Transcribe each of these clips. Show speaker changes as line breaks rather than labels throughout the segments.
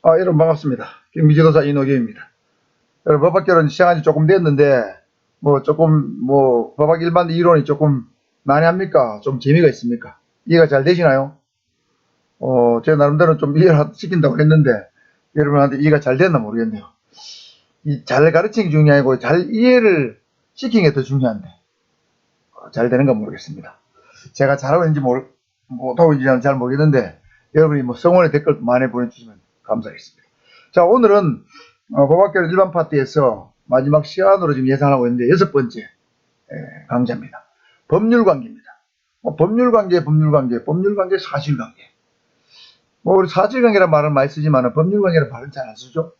여러분 반갑습니다. 경기지도사 이노경입니다. 여러분 법학결론 시작한 지 조금 됐는데 법학 일반 이론이 조금 난해합니까? 좀 재미가 있습니까? 이해가 잘 되시나요? 제 나름대로 좀 이해를 시킨다고 했는데 여러분한테 이해가 잘 됐나 모르겠네요. 잘 가르치는 게 중요하고 잘 이해를 시키는 게 더 중요한데 잘 되는가 모르겠습니다. 제가 잘하고 있는지 못하고 있는지 잘 모르겠는데 여러분이 성원의 댓글 많이 보내주시면 감사하겠습니다. 자, 오늘은 법학결론 일반 파트에서 마지막 시간으로 지금 예상하고 있는데 6번째 강좌입니다. 법률관계입니다. 법률관계, 사실관계. 우리 사실관계라는 말은 많이 쓰지만 법률관계라는 말은 잘 안 쓰죠.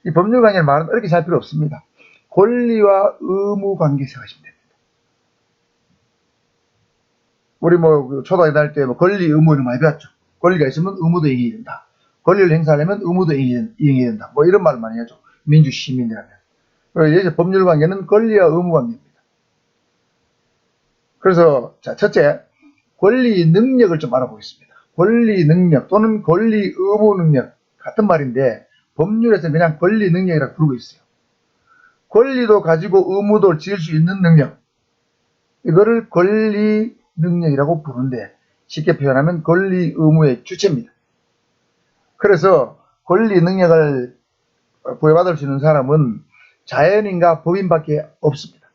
이 법률관계라는 말은 이렇게 살 필요 없습니다. 권리와 의무 관계 생각하시면 됩니다. 우리 초등학교 다닐 때 권리, 의무 이런 거 많이 배웠죠. 권리가 있으면 의무도 이행해야 된다. 권리를 행사하려면 의무도 이행해야 된다. 이런 말을 많이 하죠. 민주 시민이라면. 그리고 여기서 법률관계는 권리와 의무 관계입니다. 그래서 자, 첫째, 권리 능력을 좀 알아보겠습니다. 권리 능력 또는 권리 의무 능력 같은 말인데 법률에서 그냥 권리 능력이라고 부르고 있어요. 권리도 가지고 의무도 지을 수 있는 능력, 이거를 권리 능력이라고 부르는데 쉽게 표현하면 권리 의무의 주체입니다. 그래서 권리 능력을 부여받을 수 있는 사람은 자연인과 법인밖에 없습니다.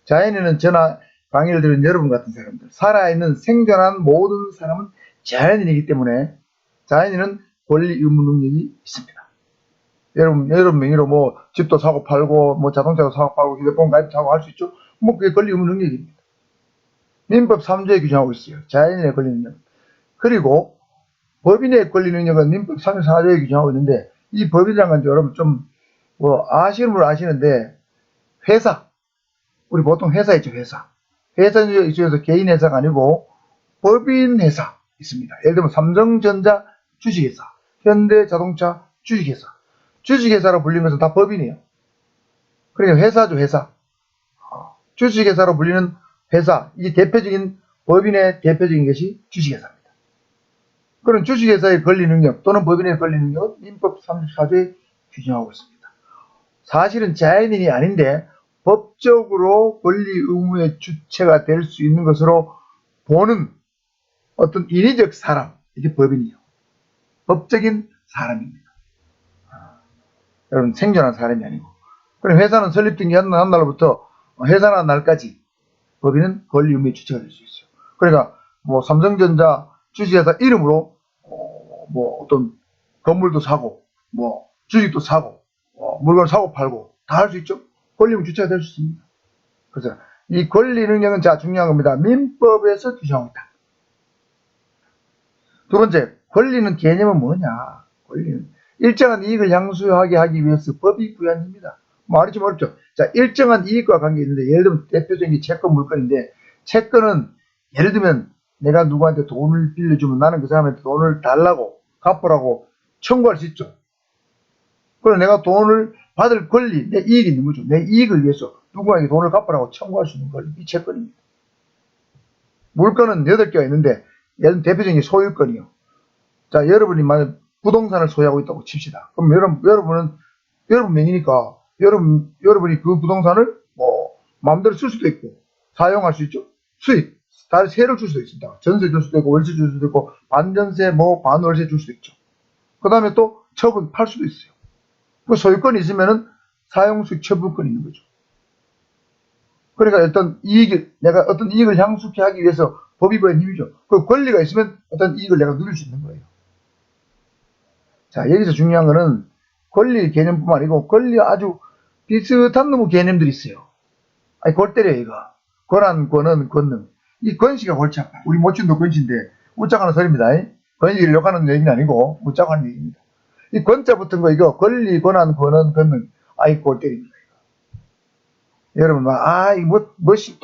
자연인은 저나 강의를 들은 여러분 같은 사람들, 살아있는 생존한 모든 사람은 자연인이기 때문에 자연인은 권리 의무 능력이 있습니다. 여러분 명의로 집도 사고 팔고 자동차도 사고 팔고 휴대폰 가입 사고 할 수 있죠. 그게 권리 의무 능력입니다. 민법 3조에 규정하고 있어요. 자연인의 권리 능력. 그리고 법인의 권리 능력은 민법 34조에 규정하고 있는데 이 법인이라는 건 여러분 좀 아시는 분은 아시는데 회사, 우리 보통 회사 있죠. 회사 입장에서 개인 회사가 아니고 법인 회사 있습니다. 예를 들면 삼성전자 주식회사, 현대자동차 주식회사, 주식회사로 불리는 것은 다 법인이에요. 그러니까 회사죠. 회사. 주식회사로 불리는 회사, 이 대표적인 법인의 대표적인 것이 주식회사입니다. 그런 주식회사의 권리 능력 또는 법인의 권리 능력은 민법 34조에 규정하고 있습니다. 사실은 자연인이 아닌데 법적으로 권리 의무의 주체가 될 수 있는 것으로 보는 어떤 인위적 사람, 이게 법인이에요. 법적인 사람입니다. 여러분 생존한 사람이 아니고. 그럼 회사는 설립된 게 한 날부터 해산한 날까지 법인은 권리 의무의 주체가 될 수 있어요. 그러니까 삼성전자 주식회사 이름으로 어떤 건물도 사고 주식도 사고 물건을 사고 팔고 다 할 수 있죠. 권리 의무 주체가 될 수 있습니다. 그래서 이 권리 능력은 중요한 겁니다. 민법에서 규정하고 있다. 두 번째, 권리는 개념은 뭐냐? 권리는 일정한 이익을 향수하게 하기 위해서 법이 부여한 겁니다. 말이 좀 어렵죠. 자, 일정한 이익과 관계 있는데 예를 들면 대표적인 게 채권 물건인데 채권은 예를 들면 내가 누구한테 돈을 빌려주면 나는 그 사람한테 돈을 달라고 갚으라고 청구할 수 있죠. 그럼 내가 돈을 받을 권리, 내 이익이 있는 거죠. 내 이익을 위해서 누구에게 돈을 갚으라고 청구할 수 있는 권리, 이 채권입니다. 물건은 8개가 있는데 예를 들면 대표적인 게 소유권이요. 자, 여러분이 만약 부동산을 소유하고 있다고 칩시다. 그럼 여러분은 여러분 명의니까 여러분이 그 부동산을 마음대로 쓸 수도 있고 사용할 수 있죠. 수익, 다른 세를 줄 수도 있습니다. 전세 줄 수도 있고 월세 줄 수도 있고 반전세, 반월세 줄 수도 있죠. 그 다음에 또 처분 팔 수도 있어요. 그 소유권이 있으면은 사용수익 처분권이 있는 거죠. 그러니까 내가 어떤 이익을 향수케 하기 위해서 법이 부여한 힘이죠. 그 권리가 있으면 어떤 이익을 내가 누릴 수 있는 거예요. 자, 여기서 중요한 거는 권리 개념뿐만 아니고 권리와 아주 비슷한 놈의 개념들이 있어요. 골 때려 이거. 권한, 권은, 권능. 이 권씨가 골치 아파. 우리 모친도 권씨인데 웃자고 하는 소리입니다. 권씨를 욕하는 얘기는 아니고 웃자고 하는 얘기입니다. 이 권자 붙은 거 이거 권리, 권한, 권은, 권능. 골 때립니다. 여러분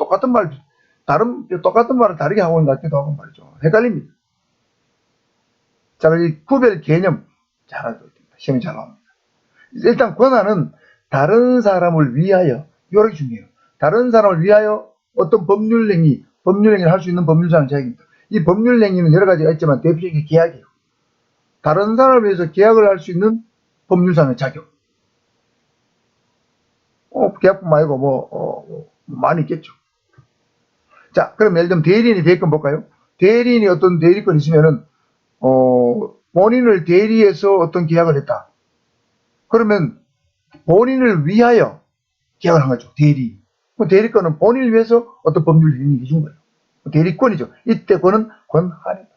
똑같은 말을 다르게 하고 있는 것 같기도 하고 말이죠. 헷갈립니다. 자, 이 구별 개념 잘 알고 있습니다. 시험이 잘 나옵니다. 일단 권한은 다른 사람을 위하여, 이게 중요해요. 다른 사람을 위하여 어떤 법률행위를 할 수 있는 법률상 자격입니다. 이 법률행위는 여러 가지가 있지만 대표적인 게 계약이에요. 다른 사람을 위해서 계약을 할 수 있는 법률상의 자격. 계약뿐만 아니고 많이 있겠죠. 자, 그럼 예를 들면 대리인이 대리권 볼까요? 대리인이 어떤 대리권이 있으면은, 본인을 대리해서 어떤 계약을 했다. 그러면 본인을 위하여 계약을 한 거죠. 대리권은 본인을 위해서 어떤 법률을 해준 거예요. 대리권이죠. 이때 권은 권한이다.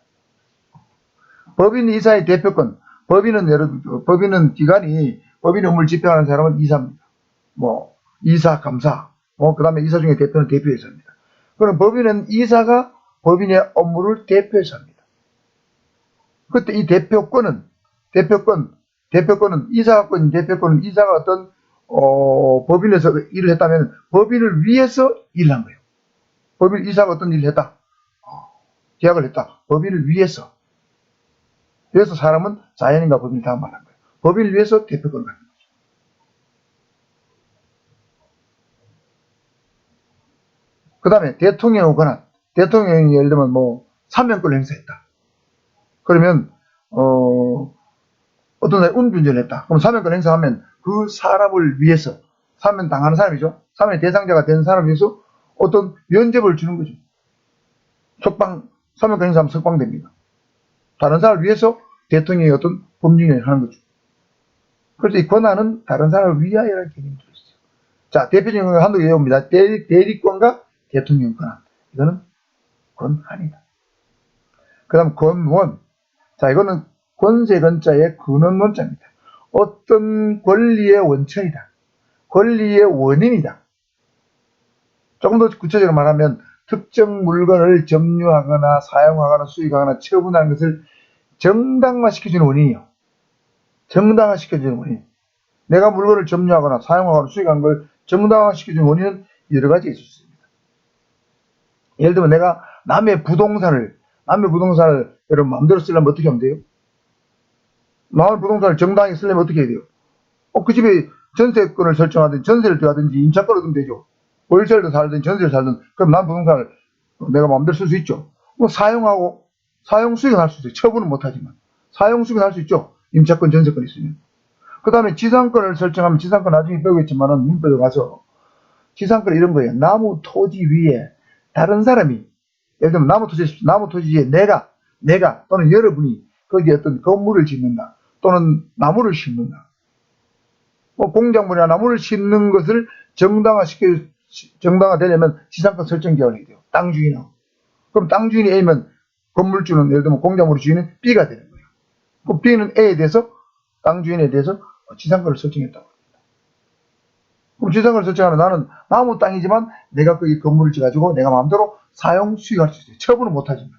법인 이사의 대표권. 법인은 기관이 법인 업무를 집행하는 사람은 이사입니다. 이사, 감사, 그 다음에 이사 중에 대표는 대표이사입니다. 그럼 법인은 이사가 법인의 업무를 대표해서 합니다. 그때 이 대표권은 이사가 갖고 있는 대표권은 이사가 어떤 법인에서 일을 했다면 법인을 위해서 일을 한 거예요. 이사가 어떤 일을 했다. 계약을 했다. 법인을 위해서. 그래서 사람은 자연인과 법인을 다 말한 거예요. 법인을 위해서 대표권을 갖는 거죠. 그 다음에 대통령의 권한. 대통령이 예를 들면 사면권을 행사했다. 그러면 어떤 사람이 운전을 했다. 그럼 사면권 행사하면 그 사람을 위해서 사면 당하는 사람이죠. 사면의 대상자가 된 사람을 위해서 어떤 면죄부를 주는 거죠. 사면권 행사하면 석방됩니다. 다른 사람을 위해서 대통령이 어떤 법률을 하는 거죠. 그래서 이 권한은 다른 사람을 위하여라는 개념이 들어있어요. 자, 대표적인 거 한두 개 외웁니다. 대리권과 대통령 권한. 이거는 권한이다. 그 다음 권원. 자, 이거는 권세권자의 근원론자입니다. 어떤 권리의 원천이다. 권리의 원인이다. 조금 더 구체적으로 말하면 특정 물건을 점유하거나 사용하거나 수익하거나 처분하는 것을 정당화시켜주는 원인이요. 정당화시켜주는 원인. 내가 물건을 점유하거나 사용하거나 수익하는 걸 정당화시켜주는 원인은 여러 가지 있을 수 있습니다. 예를 들면 내가 남의 부동산을 여러분 마음대로 쓰려면 어떻게 하면 돼요? 남의 부동산을 정당하게 쓰려면 어떻게 해야 돼요? 그 집에 전세권을 설정하든지 전세를 들어가든지 임차권을 두면 되죠. 월세를 살든 전세를 살든 그럼 남 부동산을 내가 마음대로 쓸 수 있죠. 사용하고 사용 수익은 할 수 있어요. 처분은 못하지만 사용 수익은 할 수 있죠. 임차권 전세권 있으면. 그 다음에 지상권을 설정하면 지상권 나중에 배우겠지만은 민법에 가서 지상권 이런 거예요. 나무 토지 위에 다른 사람이 예를 들면 나무 토지 위에 내가 또는 여러분이 거기에 어떤 건물을 짓는다. 또는 나무를 심는다. 공작물이나 나무를 심는 것을 정당화되려면 지상권 설정 계약을 해야 돼요. 땅 주인하고. 그럼 땅 주인이 A면 건물주는 예를 들면 공작물 주인은 B가 되는 거예요. 그럼 B는 A에 대해서 땅 주인에 대해서 지상권을 설정했다고 합니다. 그럼 지상권을 설정하면 나는 나무 땅이지만 내가 거기 건물을 지어가지고 내가 마음대로 사용 수익할 수 있어요. 처분은 못하지만.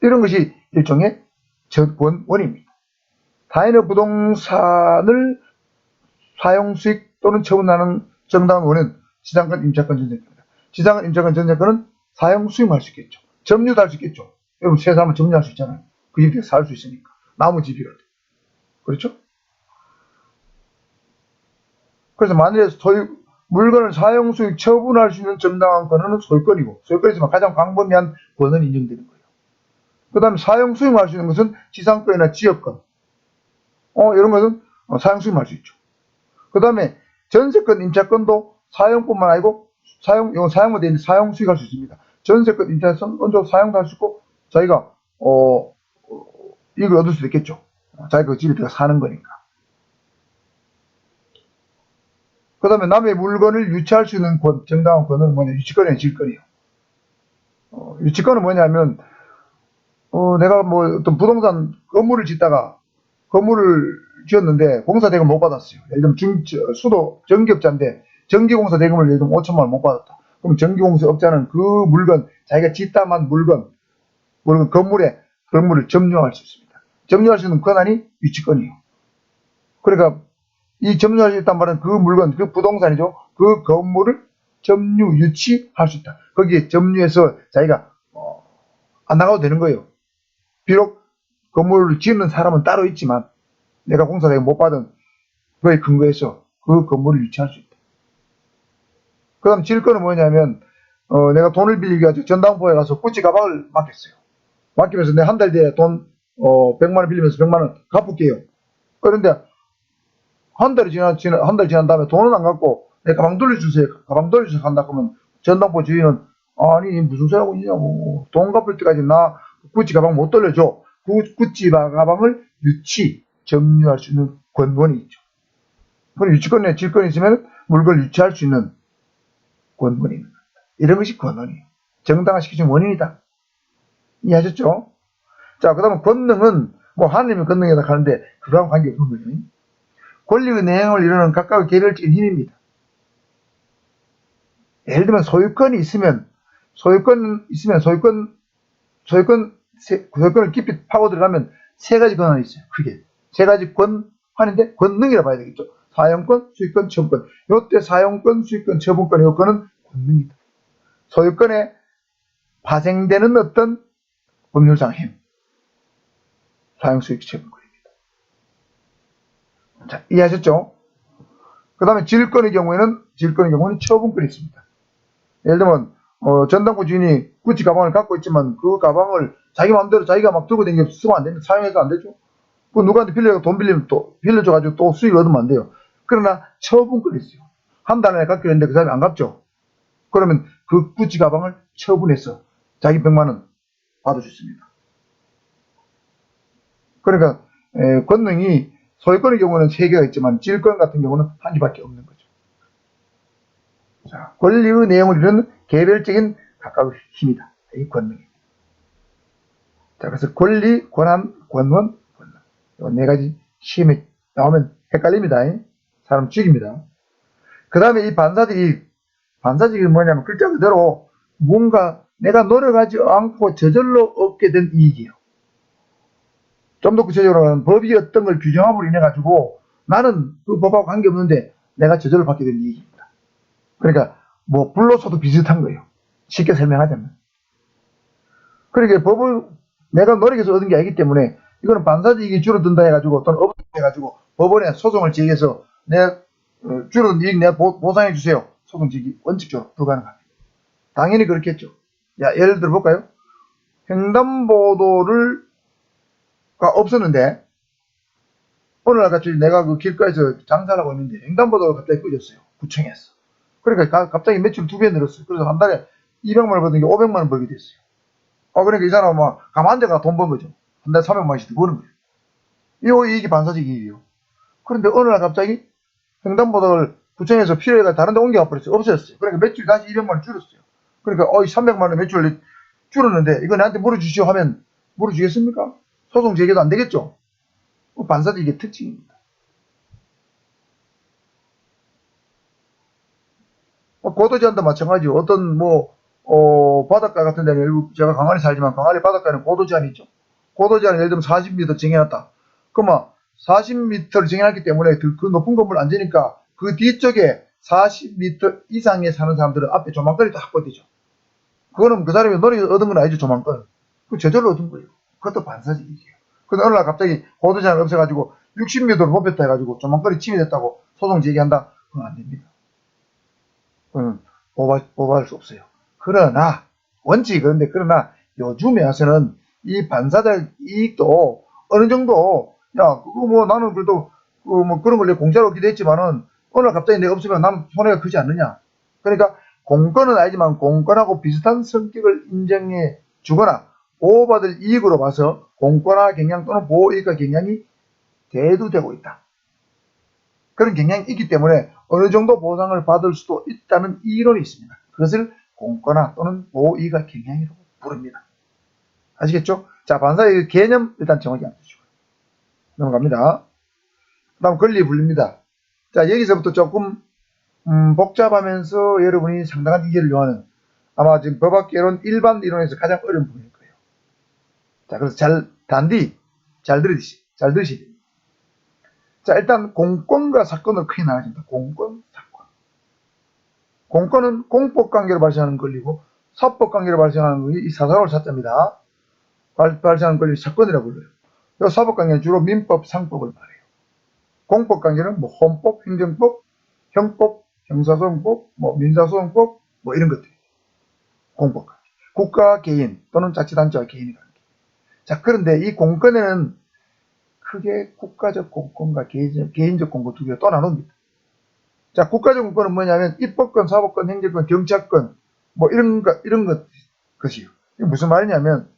이런 것이 일종의 저권원입니다. 타인의 부동산을 사용 수익 또는 처분하는 정당한 원은 지상권, 임차권, 전세권입니다. 지상권, 임차권, 전세권은 사용 수익만 할 수 있겠죠. 점유도 할 수 있겠죠. 여러분 세 사람은 점유할 수 있잖아요. 그 집에서 살 수 있으니까. 나무 집이라도. 그렇죠? 그래서 만일에 물건을 사용 수익 처분할 수 있는 정당한 권한은 소유권이고 소유권이지만 가장 광범위한 권한이 인정되는 거예요. 그 다음에 사용 수익을 할 수 있는 것은 지상권이나 지역권 이런 것은 사용 수익을 할 수 있죠. 그 다음에 전세권, 임차권도 사용뿐만 아니고 사용만 되어 있는데 사용 수익할 수 있습니다. 전세권, 임차권 언제 사용도 할 수 있고 자기가 이익을 얻을 수도 있겠죠. 자기가 그 집에 들어가 사는 거니까. 그 다음에 남의 물건을 유치할 수 있는 정당한 권은 뭐냐? 유치권이나 질권이에요. 유치권은 뭐냐면 내가 어떤 부동산 건물을 지었는데 공사 대금 못 받았어요. 예를 들면 전기업자인데 전기공사 대금을 예를 들면 5천만 원 못 받았다. 그럼 전기공사업자는 그 물건 자기가 짓다만 물건 건물을 점유할 수 있습니다. 점유할 수 있는 권한이 유치권이에요. 그러니까 이 점유할 수 있단 말은 그 물건, 그 부동산이죠. 그 건물을 유치할 수 있다. 거기에 점유해서 자기가 안 나가도 되는 거예요. 비록 건물을 짓는 사람은 따로 있지만 내가 공사대금 못 받은 그에 근거해서 그 건물을 유치할 수 있다. 그 다음 질권은 뭐냐면 내가 돈을 빌리기 가지고 전당포에 가서 구찌 가방을 맡겼어요. 맡기면서 내 한 달 뒤에 돈 100만 원 빌리면서 100만 원 갚을게요. 그런데 한 달 지난 다음에 돈은 안 갚고 내 가방 돌려주세요. 가방 돌려주세요 한다 그러면 전당포 주인은 아니 무슨 소리 하고 있냐고, 돈 갚을 때까지 나 구찌 가방 못 돌려줘. 구찌 가방을 점유할 수 있는 권한이 있죠. 그럼 유치권에 질권이 있으면 물건을 유치할 수 있는 권한이 있는 겁니다. 이런 것이 권한이에요. 정당화시키는 원인이다. 이해하셨죠? 자, 그 다음에 권능은 뭐 하나님의 권능이다 하는데 그거하고 관계없는 거예요. 권리의 내용을 이루는 각각의 개별적인 힘입니다. 예를 들면 소유권이 있으면 소유권을 깊이 파고 들어가면 세 가지 권한이 있어요. 크게 세 가지 권한인데 권능이라 봐야 되겠죠. 사용권, 수익권, 처분권. 이때 사용권, 수익권, 처분권 요건은 권능이다. 소유권에 파생되는 어떤 법률상 힘, 사용, 수익, 처분권입니다. 자, 이해하셨죠? 그 다음에 질권의 경우는 처분권이 있습니다. 예를 들면 전당포 주인이 구찌 가방을 갖고 있지만 그 가방을 자기 마음대로 자기가 막 들고 다니면서 쓰면 안 됩니다. 사용해서 안 되죠. 그 누구한테 돈 빌리면 또 빌려줘가지고 또 수익을 얻으면 안 돼요. 그러나 처분권이 있어요. 한 달 안에 갚기로 했는데 그 사람이 안 갚죠. 그러면 그 구찌 가방을 처분해서 자기 100만 원 받아줄 수 있습니다. 그러니까 권능이 소유권의 경우는 3개가 있지만 질권 같은 경우는 한 개밖에 없는 거죠. 자, 권리의 내용을 이루는 개별적인 각각의 힘이다. 이 권능입니다. 자, 그래서 권리, 권한, 권원, 권능. 이 네 가지 시험에 나오면 헷갈립니다. 사람 죽입니다. 그 다음에 이 반사직이 뭐냐면 글자 그대로 뭔가 내가 노력하지 않고 저절로 얻게 된 이익이에요. 좀 더 구체적으로 하면 법이 어떤 걸 규정함으로 인해 가지고 나는 그 법하고 관계없는데 내가 저절로 받게 된 이익입니다. 그러니까 뭐 불로소도 비슷한 거예요. 쉽게 설명하자면. 그러니까 법을 내가 노력해서 얻은 게 아니기 때문에 이거는 반사이익이 줄어든다 해가지고 또는 없다 해가지고 법원에 소송을 제기해서 내 줄어든 이익 내가 보상해 주세요. 소송 제기 원칙적으로 불가능합니다. 당연히 그렇겠죠. 야, 예를 들어 볼까요? 횡단보도가 없었는데 어느 날 같이 내가 그 길가에서 장사를 하고 있는데 횡단보도가 갑자기 꺼졌어요. 구청에서. 그러니까 갑자기 매출 2배 늘었어요. 그래서 한 달에 200만 원 벌던 게 500만 원 벌게 됐어요. 그러니까 이 사람은 막 가만 데가 돈 번 거죠. 한 달에 300만 원씩 버는 거예요. 이 이익이 반사적 이익이에요. 그런데 어느 날 갑자기 횡단보도를 구청에서 필요해가 다른 데 옮겨가 버렸어요. 없어졌어요. 그러니까 매출이 다시 200만 원 줄었어요. 그러니까 300만 원 매출 줄었는데 이거 나한테 물어주시오 하면 물어주겠습니까? 소송 제기도 안 되겠죠. 반사적 이익의 특징입니다. 고도제한도 마찬가지요. 어떤 바닷가 같은 데는 제가 강화리 살지만 강화리 바닷가에는 고도제한이 있죠. 고도제한을 예를 들면 40m 정해놨다. 그러면 40m를 정해놨기 때문에 그 높은 건물 앉으니까 그 뒤쪽에 40m 이상에 사는 사람들은 앞에 조망거리 다 확보되죠. 그거는 그 사람이 노력해서 얻은 건 아니죠. 조망권. 그 저절로 얻은 거예요. 그것도 반사적이에요. 근데 어느 날 갑자기 고도제한을 없애가지고 60m로 높였다 해가지고 조망거리 침해됐다고 소송 제기한다. 그건 안 됩니다. 그건 보호할 수 없어요. 그러나 원칙이 그러나 요즘에 와서는 이 반사적 이익도 어느 정도 그거 나는 그래도 그런 걸 공짜로 얻기도 했지만은 어느 날 갑자기 내가 없으면 나는 손해가 크지 않느냐. 그러니까 공권은 아니지만 공권하고 비슷한 성격을 인정해 주거나 보호받을 이익으로 봐서 공권화 경향 또는 보호이익과 경향이 대두되고 있다. 그런 경향이 있기 때문에 어느 정도 보상을 받을 수도 있다는 이론이 있습니다. 그것을 공권화 또는 보호이익과 경향이라고 부릅니다. 아시겠죠? 자, 반사의 개념 일단 정확히 알아주시고요. 넘어갑니다. 그 다음 권리 분리입니다. 자, 여기서부터 조금 복잡하면서 여러분이 상당한 이해를 요하는 아마 지금 법학개론 일반 이론에서 가장 어려운 부분일 거예요. 자, 그래서 잘 들으셔야 됩니다. 자, 일단 공권과 사건으로 크게 나눠집니다. 공권, 사건. 공권은 공법관계로 발생하는 권리고 사법관계로 발생하는 것이 이 사사로울 사자입니다. 발생하는 권리를 사건이라고 불러요. 이 사법관계는 주로 민법, 상법을 말해요. 공법관계는 뭐 헌법, 행정법, 형법, 형사소송법, 민사소송법 이런 것들이 공법관계. 국가, 개인 또는 자치단체와 개인의 관계. 자, 그런데 이 공권에는 크게 국가적 공권과 개인적 공권 두 개가 또 나눕니다. 자, 국가적 공권은 뭐냐면 입법권, 사법권, 행정권, 경찰권 뭐 이런 것이요. 이게 무슨 말이냐면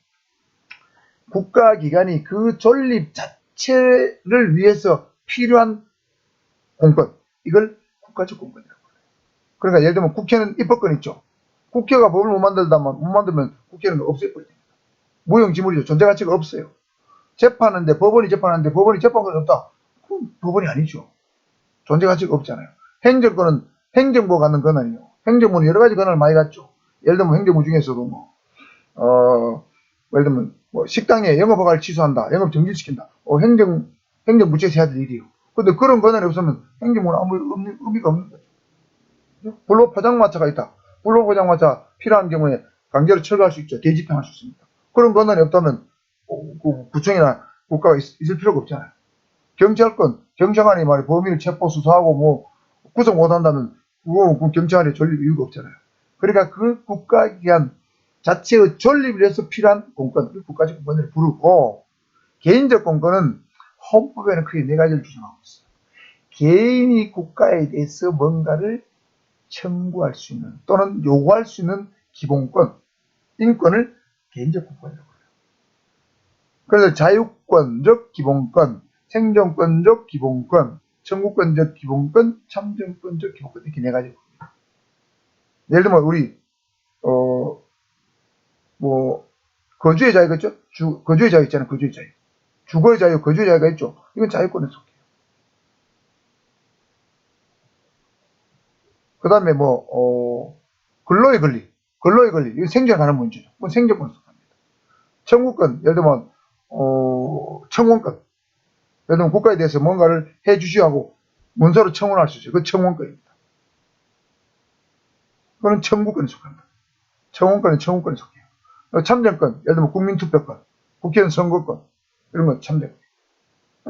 국가기관이 그 존립 자체를 위해서 필요한 공권, 이걸 국가적 공권이라고 해요. 그러니까 예를 들면 국회는 입법권 있죠. 국회가 법을 못 만들면 국회는 없애버려요. 무용지물이죠. 존재 가치가 없어요. 재판하는데 법원이 재판권이 없다. 그럼 법원이 아니죠. 존재 가치가 없잖아요. 행정권은 행정부가 갖는 권한이요. 행정부는 여러 가지 권한을 많이 갖죠. 예를 들면 행정부 중에서도 예를 들면 식당에 영업 허가를 취소한다, 영업 정지시킨다. 행정부처에서 해야 될 일이요. 근데 그런 권한이 없으면 행정부는 아무 의미가 없는 거죠. 불법 포장마차가 있다. 불법 포장마차 필요한 경우에 강제로 철거할 수 있죠. 대집행할 수 있습니다. 그런 권한이 없다면 구청이나 국가가 있을 필요가 없잖아요. 경찰관이 범인을 체포 수사하고 구속 못한다면 그 경찰관의 존립 이유가 없잖아요. 그러니까 그 국가기관 자체의 존립을 위해서 필요한 공권, 국가적 공권을 부르고, 개인적 공권은 헌법에는 크게 네 가지를 규정하고 있어요. 개인이 국가에 대해서 뭔가를 청구할 수 있는 또는 요구할 수 있는 기본권, 인권을 개인적 공권이라고 해요. 그래서 자유권적 기본권, 생존권적 기본권, 청구권적 기본권, 참정권적 기본권, 이렇게 네 가지입니다. 예를 들면 우리 거주의 자유가 있죠? 거주의 자유 있잖아요. 거주의 자유. 주거의 자유, 거주의 자유가 있죠. 이건 자유권에 속해요. 그 다음에 근로의 권리. 이건 생존에 관한 문제죠. 그건 생존권에 속합니다. 청구권, 예를 들면, 청원권. 예를 들면 국가에 대해서 뭔가를 해 주시오 하고 문서로 청원할 수 있어요. 그건 청원권입니다. 그건 청구권에 속합니다. 청원권은 청구권에 속해요. 참정권, 예를 들면 국민투표권, 국회의원 선거권, 이런 건 참정권.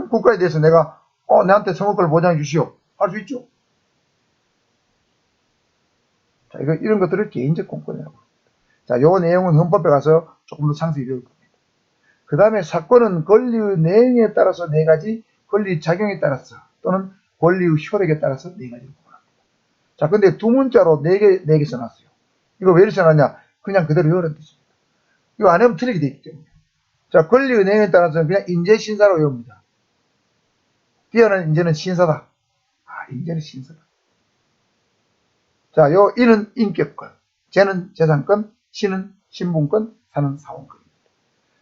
국가에 대해서 내가, 내한테 선거권을 보장해 주시오. 할 수 있죠. 자, 이런 것들을 개인적 공권이라고 합니다. 자, 요 내용은 헌법에 가서 조금 더 상세히 배울 겁니다. 그 다음에 사건은 권리의 내용에 따라서 네 가지, 권리 작용에 따라서 또는 권리의 효력에 따라서 네 가지를 구분합니다. 자, 근데 두 문자로 네 개 써놨어요. 이거 왜 이렇게 써놨냐? 그냥 그대로 외우라는 뜻입니다. 이거 안 하면 틀리게 돼 있기 때문에. 자, 권리의 내용에 따라서는 그냥 인재신사로 외웁니다. 뛰어난 인재는 신사다. 인재는 신사다. 자, 이는 인격권, 재는 재산권, 신은 신분권, 사는 사원권입니다.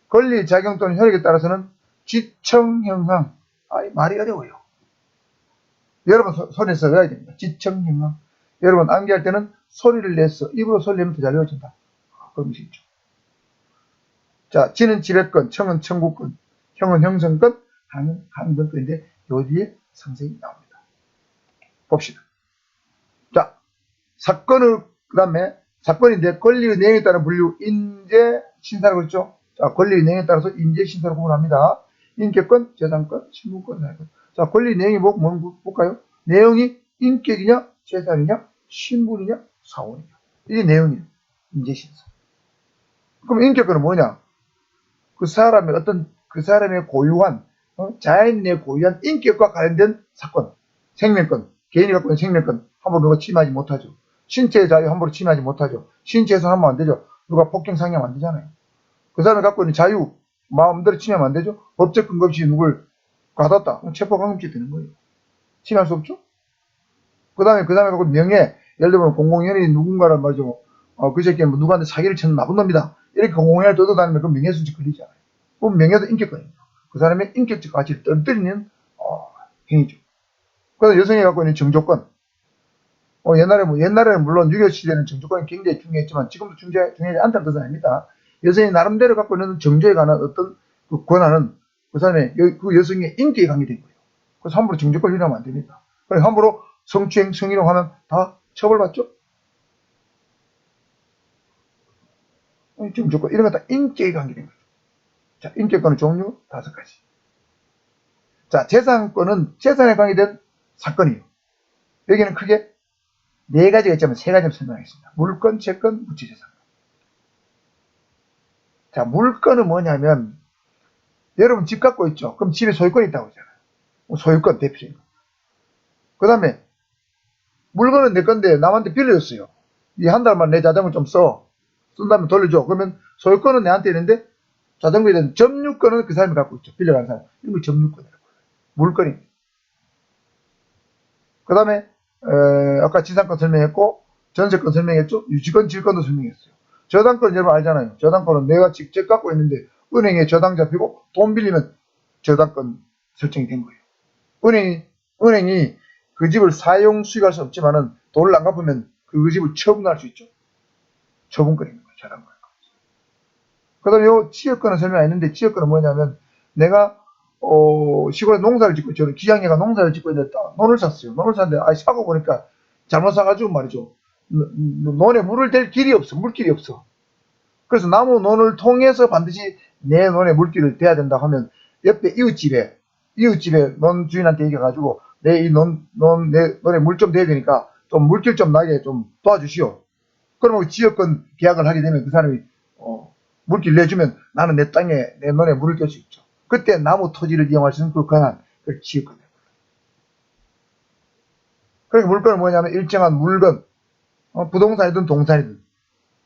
권리, 작용 또는 효력에 따라서는 지청형상. 말이 어려워요. 여러분 손에서 외워야 됩니다. 지청형상. 여러분 암기할 때는 소리를 내서 입으로 소리를 내면 더 잘 외워진다. 그럼 쉽죠. 자, 지는 지배권, 청은 청구권, 형은 형성권, 하는 항변권인데 요 뒤에 상세히 나옵니다. 봅시다. 자, 그 다음에 사건인데 권리의 내용에 따른 분류, 인재, 신사라고 했죠. 자, 권리의 내용에 따라서 인재, 신사로 구분합니다. 인격권, 재산권, 신분권, 사회권. 자, 권리 내용이 볼까요? 내용이 인격이냐, 재산이냐, 신분이냐, 사원이냐. 이게 내용이에요. 인재, 신사. 그럼 인격권은 뭐냐? 그 사람의 고유한, 자연인의 고유한 인격과 관련된 사건, 생명권, 개인이 갖고 있는 생명권, 함부로 누가 침해하지 못하죠. 신체의 자유 함부로 침해하지 못하죠. 신체에서 하면 안 되죠. 누가 폭행 상해하면 안 되잖아요. 그 사람이 갖고 있는 자유, 마음대로 침해하면 안 되죠. 법적 근거 없이 누굴 가뒀다. 그럼 체포강금죄 되는 거예요. 침해할 수 없죠. 그 다음에 갖고 있는 명예, 예를 들면 공공연히 누군가를 말이죠. 그 새끼는 누구한테 사기를 치는 나쁜 놈이다. 이렇게 공공연히 떠도다니면 그 명예훼손죄 걸리잖아요. 그럼 명예도 인격권입니다. 그 사람의 인격적 가치를 떨어뜨리는 행위죠. 그래서 여성이 갖고 있는 정조권. 옛날에는 물론 6.25 시대는 정조권이 굉장히 중요했지만 지금도 중요하지 않다는 뜻은 아닙니다. 여성이 나름대로 갖고 있는 정조에 관한 어떤 그 권한은 그 사람의 그 여성의 인격에 관계된 거예요. 그래서 함부로 정조권을 위반하면 안 됩니다. 그래서 함부로 성추행, 성희롱하면 다 처벌받죠. 정조권 이런 거 다 인격에 관계된 거죠. 자, 인격권의 종류 5가지. 자, 재산권은 재산에 관계된 사건이에요. 여기는 크게 4가지가 있지만 3가지를 설명하겠습니다. 물권, 채권, 부채재산. 자, 물권은 뭐냐면 여러분 집 갖고 있죠? 그럼 집에 소유권이 있다고 하잖아요. 소유권 대표적인 거. 그 다음에 물건은 내 건데 남한테 빌려줬어요. 이 한 달만 내 자전거 좀 쓴 다음에 돌려줘. 그러면 소유권은 내한테 있는데 자전거에 대한 점유권은 그 사람이 갖고 있죠. 빌려간 사람. 이런 걸 점유권이라고 해요. 물건입니다. 그 다음에 아까 지상권 설명했고 전세권 설명했죠. 유지권, 질권도 설명했어요. 저당권 여러분 알잖아요. 저당권은 내가 직접 갖고 있는데 은행에 저당 잡히고 돈 빌리면 저당권 설정이 된 거예요. 은행이 그 집을 사용 수익할 수 없지만은 돈을 안 갚으면 그 집을 처분할 수 있죠. 처분권이 있는 거예요. 저당권. 그 다음에 요 지역권은 설명 안 했는데 지역권은 뭐냐면 내가 시골에 농사를 짓고 저는 기장애가 농사를 짓고 있는데 논을 샀어요. 논을 샀는데 사고 보니까 잘못 사가지고 말이죠. 논에 물을 댈 길이 없어. 물길이 없어. 그래서 나무 논을 통해서 반드시 내 논에 물길을 대야 된다 하면 옆에 이웃집에 논 주인한테 얘기해가지고 내 논에 물 좀 대야 되니까 좀 물길 좀 나게 좀 도와주시오. 그러면 지역권 계약을 하게 되면 그 사람이 물길 내주면 나는 내 땅에 내 논에 물을 댈 수 있죠. 그때 나무 토지를 이용할 수 있는 그 권한, 그걸 지역권이에요. 그러니까 물건은 뭐냐면 일정한 물건, 부동산이든 동산이든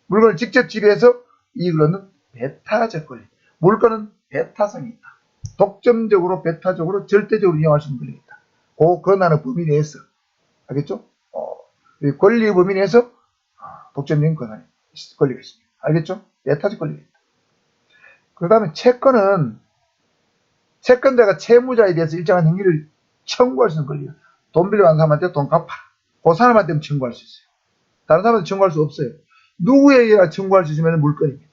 물건을 직접 지배해서 이익을 얻는 배타적 권리. 물건은 배타성이 있다. 독점적으로, 배타적으로, 절대적으로 이용할 수 있는 권리가 있다. 그 권한의 범위 내에서. 알겠죠? 권리의 범위 내에서 독점적인 권리가 있습니다. 알겠죠? 배타적 권리가 있다. 그 다음에 채권은 채권자가 채무자에 대해서 일정한 행위를 청구할 수 있는 권리예요. 돈 빌려간 사람한테 돈 갚아. 그 사람한테는 청구할 수 있어요. 다른 사람한테 청구할 수 없어요. 누구에게나 청구할 수 있으면 물건입니다.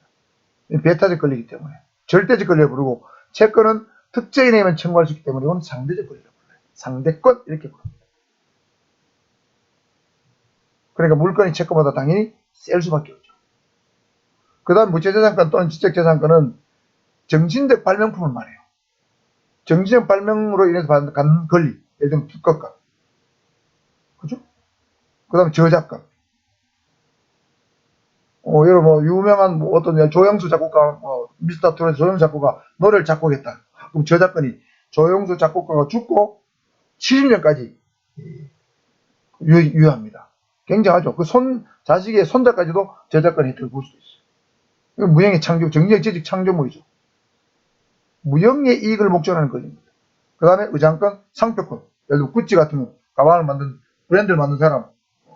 배타적 권리이기 때문에. 절대적 권리를 부르고 채권은 특정인에게만 청구할 수 있기 때문에 이건 상대적 권리라고 불러요. 상대권 이렇게 부릅니다. 그러니까 물건이 채권보다 당연히 셀 수밖에 없죠. 그 다음 무채재산권 또는 지적재산권은 정신적 발명품을 말해요. 정신적 발명으로 인해서 받는 권리, 예를 들면 특허권, 그죠? 그 다음에 저작권. 여러분, 유명한 어떤 조영수 작곡가, 미스터 트롯 조영수 작곡가 노래를 작곡했다. 그럼 저작권이 조영수 작곡가가 죽고 70년까지 유효합니다. 굉장하죠. 자식의 손자까지도 저작권 혜택을 볼 수도 있어요. 이건 무형의 창조, 정신적 지적 창조물이죠. 무형의 이익을 목적으로 하는 것입니다. 그 다음에 의장권, 상표권. 예를 들면 구찌 같은 거, 가방을 만든, 브랜드를 만든 사람,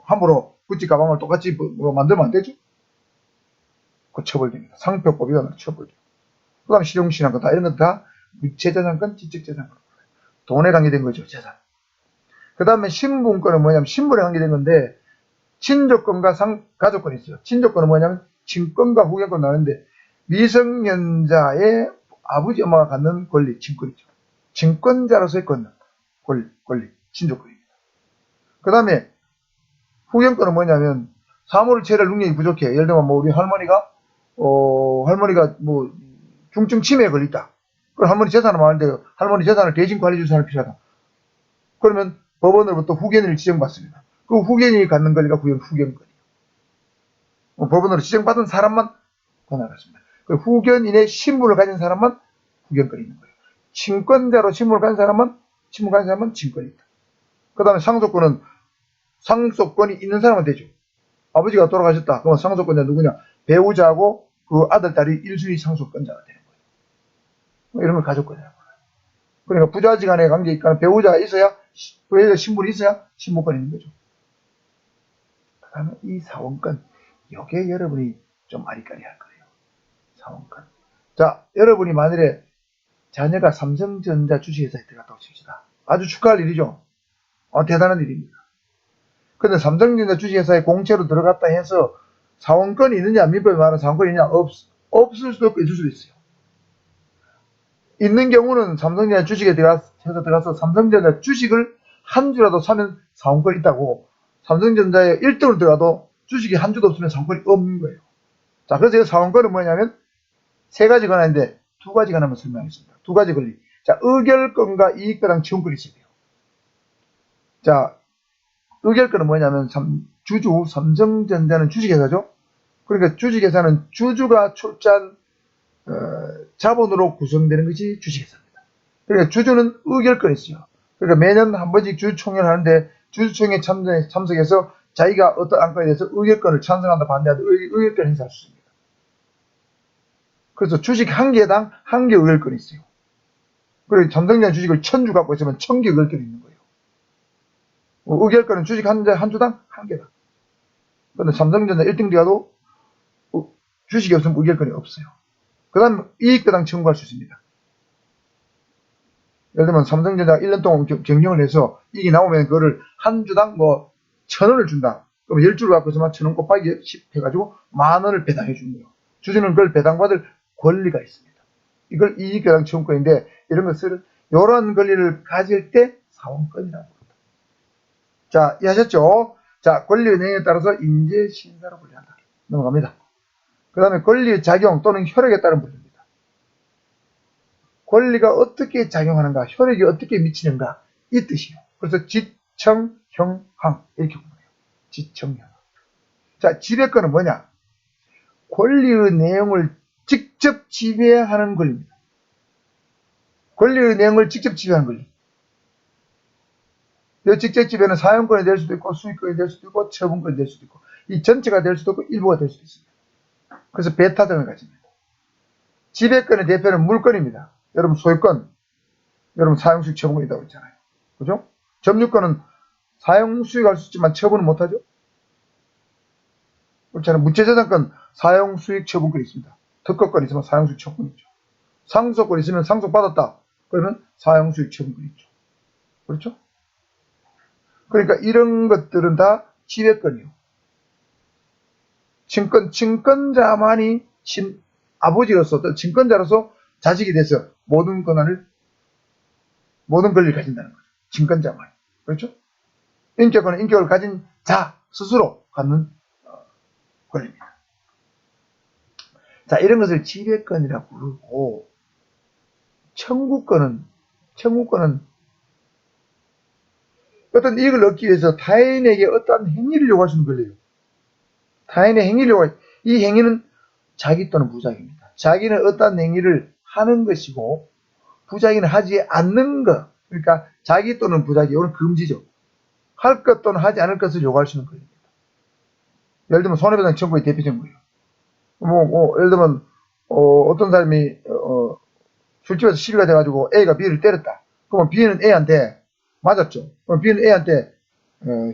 함부로 구찌 가방을 똑같이 만들면 안 되죠? 그 처벌됩니다. 상표법 위반으로 처벌돼요. 그 다음에 실용신앙권, 이런 건 다 무채재산권, 지적재산권. 돈에 관계된 거죠, 재산. 그 다음에 신분권은 뭐냐면, 신분에 관계된 건데, 친족권과 가족권이 있어요. 친족권은 뭐냐면, 친권과 후견권 나는데, 미성년자의 아버지, 엄마가 갖는 권리, 친권이죠. 친권자로서의 권리, 친족권입니다. 그 다음에 후견권은 뭐냐면 사물을 처리할 능력이 부족해. 예를 들면 우리 할머니가 중증 치매에 걸렸다. 그럼 할머니 재산을 많은데 할머니 재산을 대신 관리해줄 사람이 필요하다. 그러면 법원으로부터 후견인을 지정받습니다. 그 후견인이 갖는 권리가 후견권이에요. 법원으로 지정받은 사람만 권한을 갖습니다. 그 후견인의 신분을 가진 사람만 후견권이 있는 거예요. 친권자로 신분을 가진 사람만 친권이 있다. 그 다음에 상속권이 있는 사람은 되죠. 아버지가 돌아가셨다. 그러면 상속권자 누구냐? 배우자하고 그 아들, 딸이 1순위 상속권자가 되는 거예요. 이런 걸 가족권이라고 해요. 그러니까 부자지간의 관계니까 배우자가 있어야, 배우자 신분이 있어야 신분권이 있는 거죠. 그 다음에 이 사원권. 이게 여러분이 좀 아리까리할 거예요. 사원권. 자, 여러분이 만일에 자녀가 삼성전자 주식회사에 들어갔다고 칩시다. 아주 축하할 일이죠. 대단한 일입니다. 근데 삼성전자 주식회사에 공채로 들어갔다 해서 사원권이 있느냐, 민법에 말하는 사원권이 있느냐, 없을 수도 있고 있을 수도 있어요. 있는 경우는 삼성전자 주식에 들어가서 삼성전자 주식을 한 주라도 사면 사원권이 있다고, 삼성전자에 1등으로 들어가도 주식이 한 주도 없으면 사원권이 없는 거예요. 자, 그래서 이 사원권은 뭐냐면 세 가지 권한인데 두 가지 권한을 설명하겠습니다. 두 가지 권리. 자, 의결권과 이익배당 지원권이 있어야 돼요. 자, 의결권은 뭐냐면 삼성전자는 주식회사죠. 그러니까 주식회사는 주주가 출자한 자본으로 구성되는 것이 주식회사입니다. 그러니까 주주는 의결권이 있어요. 그러니까 매년 한 번씩 주주총회를 하는데 주주총회 참석해서 자기가 어떤 안건에 대해서 의결권을 찬성한다 반대한다 의결권을 행사할 수 있습니다. 그래서 주식 한 개당 한 개 의결권이 있어요. 그리고 삼성전자 주식을 1000주 갖고 있으면 1000개 의결권이 있는 거예요. 의결권은 주식 한 주당 한 개다. 그런데 삼성전자 1등지 가도 주식이 없으면 의결권이 없어요. 그 다음 이익배당 청구할 수 있습니다. 예를 들면 삼성전자가 1년 동안 경영을 해서 이익이 나오면 그거를 한 주당 1000원을 준다. 그럼 10주를 갖고 있으면 1000원 곱하기 10 해가지고 10,000원을 배당해 주는 거예요. 주주는 그걸 배당받을 권리가 있습니다. 이걸 이익배당 청구권인데 이런 것을 이런 권리를 가질 때 사원권이라고 합니다. 자, 이해하셨죠? 자, 권리의 내용에 따라서 인재신사로 분류한다. 넘어갑니다. 그 다음에 권리의 작용 또는 효력에 따른 분류입니다. 권리가 어떻게 작용하는가, 효력이 어떻게 미치는가 이 뜻이에요. 그래서 지청, 형, 항 이렇게 구분해요. 지청, 형. 자, 지배권은 뭐냐? 권리의 내용을 직접 지배하는 권리입니다. 권리의 내용을 직접 지배하는 권리. 이 직접 지배는 사용권이 될 수도 있고 수익권이 될 수도 있고 처분권이 될 수도 있고 이 전체가 될 수도 있고 일부가 될 수도 있습니다. 그래서 배타점을 가집니다. 지배권의 대표는 물권입니다. 여러분 소유권, 여러분 사용수익 처분권이 있다고 했잖아요. 그죠? 점유권은 사용수익할 수 있지만 처분은 못하죠. 그렇잖아요. 무채저당권 사용수익 처분권이 있습니다. 특허권이 있으면 사용수익 처분권이 있죠. 상속권이 있으면 상속받았다. 그러면 사용수익 처분권이 있죠. 그렇죠? 그러니까 이런 것들은 다 지배권이요. 친권자만이 아버지로서 또 친권자로서 자식이 돼서 모든 권리를 가진다는 거죠. 친권자만. 그렇죠? 인격권은 인격을 가진 자 스스로 갖는 권리입니다. 자, 이런 것을 지배권이라고 부르고 청구권은 어떤 이익을 얻기 위해서 타인에게 어떠한 행위를 요구할 수 있는 권리예요. 타인의 행위를 요구할 이 행위는 자기 또는 부작입니다. 자기는 어떠한 행위를 하는 것이고 부작위는 하지 않는 것. 그러니까 자기 또는 부작위, 이건 금지죠. 할 것 또는 하지 않을 것을 요구할 수 있는 권리입니다. 예를 들면 손해배상 청구의 대표적인 거예요. 예를 들면 어떤 사람이 술집에서 시비가 돼가지고 A가 B를 때렸다. 그러면 B는 A한테 맞았죠. 그럼 B는 A한테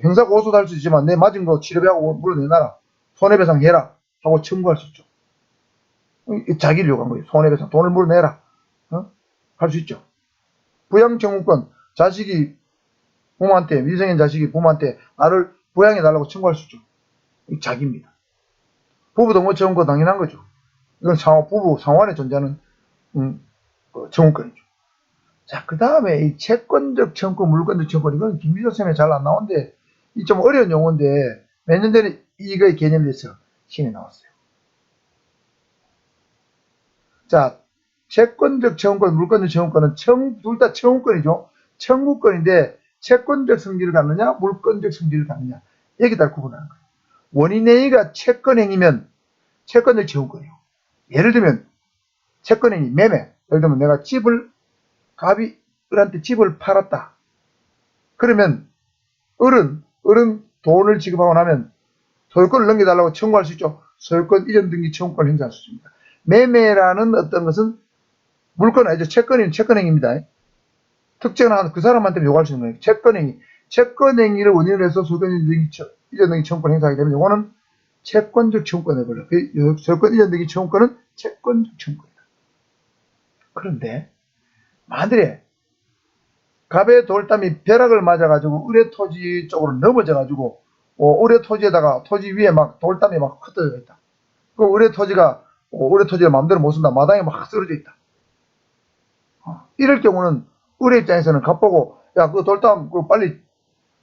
형사고소도 할 수 있지만 내 맞은 거 치료비하고 물어내놔라. 손해배상 해라 하고 청구할 수 있죠. 자기를 요구한 거예요. 손해배상 돈을 물어내라. 할 수 있죠. 부양청구권 자식이 부모한테 미성년 자식이 부모한테 나를 부양해달라고 청구할 수 있죠. 자기입니다. 부부 동거 청구권 당연한 거죠. 이건 부부 상호 안에 존재하는 청구권이죠. 자, 그 다음에 이 채권적 청구권, 물권적 청구권 이건 김미조 쌤에 잘 안 나오는데 이 좀 어려운 용어인데 몇 년 전에 이거의 개념에 대해서 시험에 나왔어요. 자, 채권적 청구권, 물권적 청구권은 둘 다 청구권이죠. 청구권인데 채권적 성질을 갖느냐, 물권적 성질을 갖느냐 여기에 따라 구분하는 거예요. 원인행위가 채권행위면 채권적 청구권이에요. 예를 들면 채권행위, 매매. 예를 들면 내가 갑이 을한테 집을 팔았다. 그러면 을은 돈을 지급하고 나면 소유권을 넘겨달라고 청구할 수 있죠. 소유권 이전 등기 청구권을 행사할 수 있습니다. 매매라는 어떤 것은 물건 아니죠. 채권행위입니다. 특정한 그 사람한테 요구할 수 있는 거예요. 채권행위를 원인으로 해서 소유권 이전 등기 청구권 행사하기 때문에 이거는 채권적 청구권에 걸려. 소유권 이전 등기 청구권은 채권적 청구권이다. 그런데 만일에 갑의 돌담이 벼락을 맞아가지고 을의 토지 쪽으로 넘어져가지고 을의 토지에다가 토지 위에 막 돌담이 막 흩어져 있다. 그 을의 토지를 마음대로 못 쓴다. 마당에 막 쓰러져 있다. 이럴 경우는 을의 입장에서는 갑보고 야, 그 돌담 빨리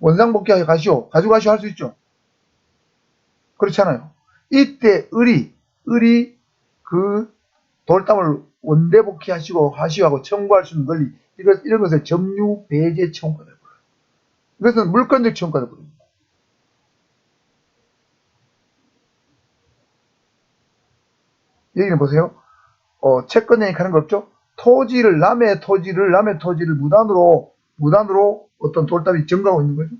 원상복귀하게 가시오. 가지고 가시오 할 수 있죠. 그렇잖아요. 이때 을이 그 돌담을 원대복귀하시오 하고 청구할 수 있는 권리 이런 것을 점유 배제 청구권을 불러요. 이것은 물권적 청구권을 부릅니다. 여기는 보세요. 채권행위 하는 거 없죠? 남의 토지를 무단으로 어떤 돌담이 증가하고 있는 거죠.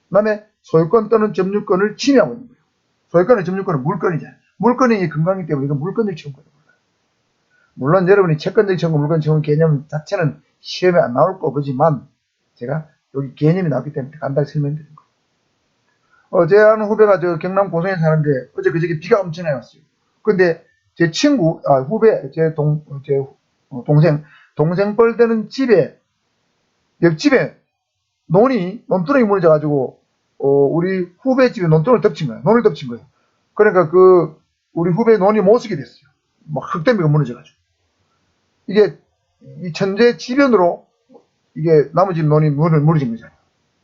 남의 소유권 또는 점유권을 침해하고 있는 거예요. 소유권과 점유권은 물건이잖아요. 물건이 건강이기 때문에 이건 물건적 채권이에요. 물론 여러분이 채권적 채권, 물건적 채권 개념 자체는 시험에 안 나올 거지만 제가 여기 개념이 나왔기 때문에 간단히 설명드린 거예요. 제 아는 후배가 저 경남 고성에 사는데 어제 그저께 비가 엄청나게 왔어요. 근데 제 친구, 후배, 제 동생 뻘 되는 집에, 옆집에 논두렁이 무너져가지고, 우리 후배 집에 논두렁을 덮친 거예요. 논을 덮친 거예요. 그러니까 우리 후배 논이 못 쓰게 됐어요. 막 흙대미가 무너져가지고. 이게, 이 천재 지변으로, 이게 나무 집 논이 무너진 거잖아요.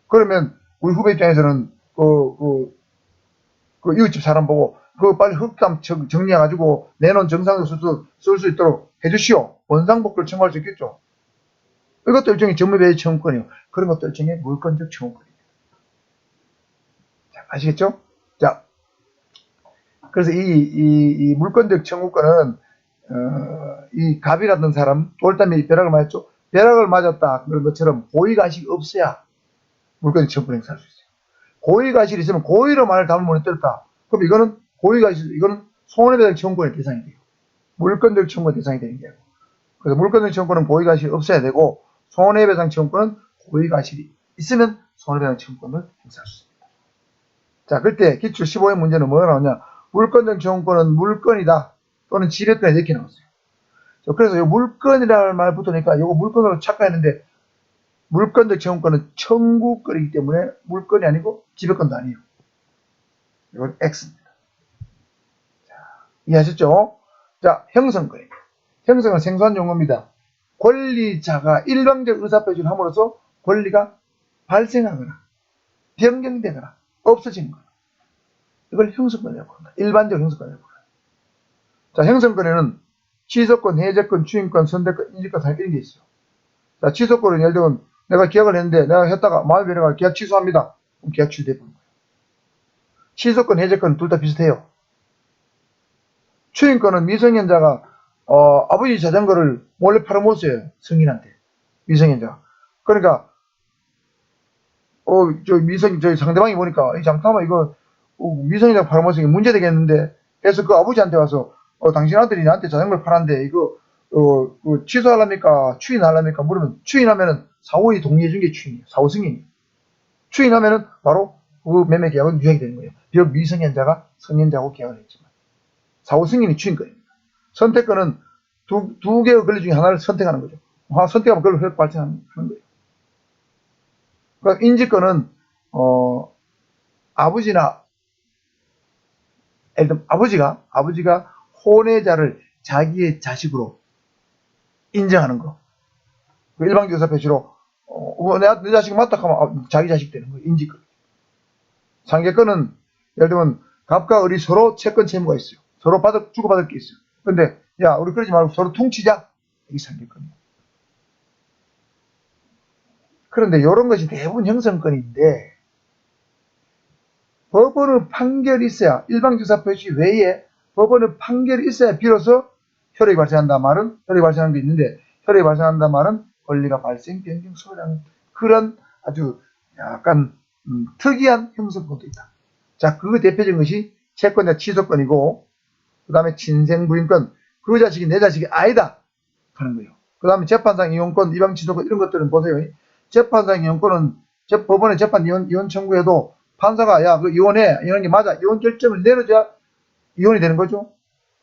그러면 우리 후배 입장에서는, 이웃집 사람 보고, 빨리 흙담 정리해가지고 내놓은 정상적으로 쓸 수 있도록 해주시오. 원상복구를 청구할 수 있겠죠. 이것도 일종의 점유배의 청구권이에요. 그런 것도 일종의 물권적 청구권이에요. 자, 아시겠죠? 자, 그래서 이 물권적 청구권은 이 갑이라던 사람 돌담이 벼락을 맞았죠. 벼락을 맞았다 그런 것처럼 고의가식이 없어야 물권적 청구권을 행사할 수 있어요. 고의가식이 있으면 고의로 말을 담을 못 들었다. 그럼 이거는 이거는 손해배상 청구권의 대상이 돼요. 물권적 청구권 대상이 되는 거예요. 그래서 물권적 청구권은 고의가식이 없어야 되고 손해배상 청구권은 고의가식이 있으면 손해배상 청구권을 행사할 수 있습니다. 자, 그때 기출 15회 문제는 뭐가 나오냐? 물권적 청구권은 물건이다 또는 지배권이 이렇게 나왔어요. 그래서 이 물건이라는 말 붙으니까 이거 물건으로 착각했는데 물권적 청구권은 청구권이기 때문에 물건이 아니고 지배권도 아니에요. 이건 X입니다. 자, 이해하셨죠? 자, 형성권입니다. 형성은 생소한 용어입니다. 권리자가 일방적 의사표시를 함으로써 권리가 발생하거나 변경되거나 없어진 것. 이걸 형성권이라고 합니다. 일반적 형성권이라고 합니다. 자, 형성권에는 취소권, 해제권, 추인권, 선택권, 인지권, 상권 이런 게 있어요. 자, 취소권은 예를 들면 내가 계약을 했는데 내가 했다가 마음에 변해가 계약 취소합니다. 그럼 계약 취소돼 버린 거예요. 취소권, 해제권 둘 다 비슷해요. 추인권은 미성년자가 아버지 자전거를 몰래 팔아먹었어요. 성인한테. 미성년자. 그러니까 저희 상대방이 보니까 잠깐만 이거 미성년자가 팔아먹었으니까 문제 되겠는데 해서 그 아버지한테 와서 당신 아들이 나한테 자전거를 팔았는데 이거 취소하랍니까? 추인하랍니까? 물으면 추인하면은 사후에 동의해 준 게 추인이에요. 사후 승인이에요. 추인하면은 바로 그 매매 계약은 유효하게 되는 거예요. 비록 미성년자가 성년자하고 계약을 했지만. 사후 승인이 추인권입니다. 선택권은 두 개의 권리 중에 하나를 선택하는 거죠. 선택하면 그걸로 효력 발생하는 거예요. 그러니까 인지권은 아버지나 예를 들면 아버지가 혼외자를 자기의 자식으로 인정하는 거. 그 일방적 의사표시로 내 자식이 맞다 하면 자기 자식 되는 거예요. 인지권. 상계권은 예를 들면 갑과 을이 서로 채권 채무가 있어요. 서로 주고받을 게 있어요. 근데 야 우리 그러지 말고 서로 퉁치자. 이게 상계권이에요. 그런데 이런 것이 대부분 형성권인데 법원의 판결이 있어야 일방적사 표시 외에 법원의 판결이 있어야 비로소 효력이 발생한다 말은 효력이 발생하는 게 있는데 효력이 발생한다 말은 권리가 발생, 변경, 소홀한 그런 아주 약간 특이한 형성권도 있다. 자, 그 대표적인 것이 채권자 취소권이고 그 다음에 친생부인권 그 자식이 내 자식이 아니다 하는 거예요. 그 다음에 재판상 이용권, 이방 취소권 이런 것들은 보세요. 재판상 이용권은 법원에 재판 이혼 청구해도 판사가 야 그 이혼해 이런 게 맞아 이혼 결정을 내려줘야 이혼이 되는 거죠.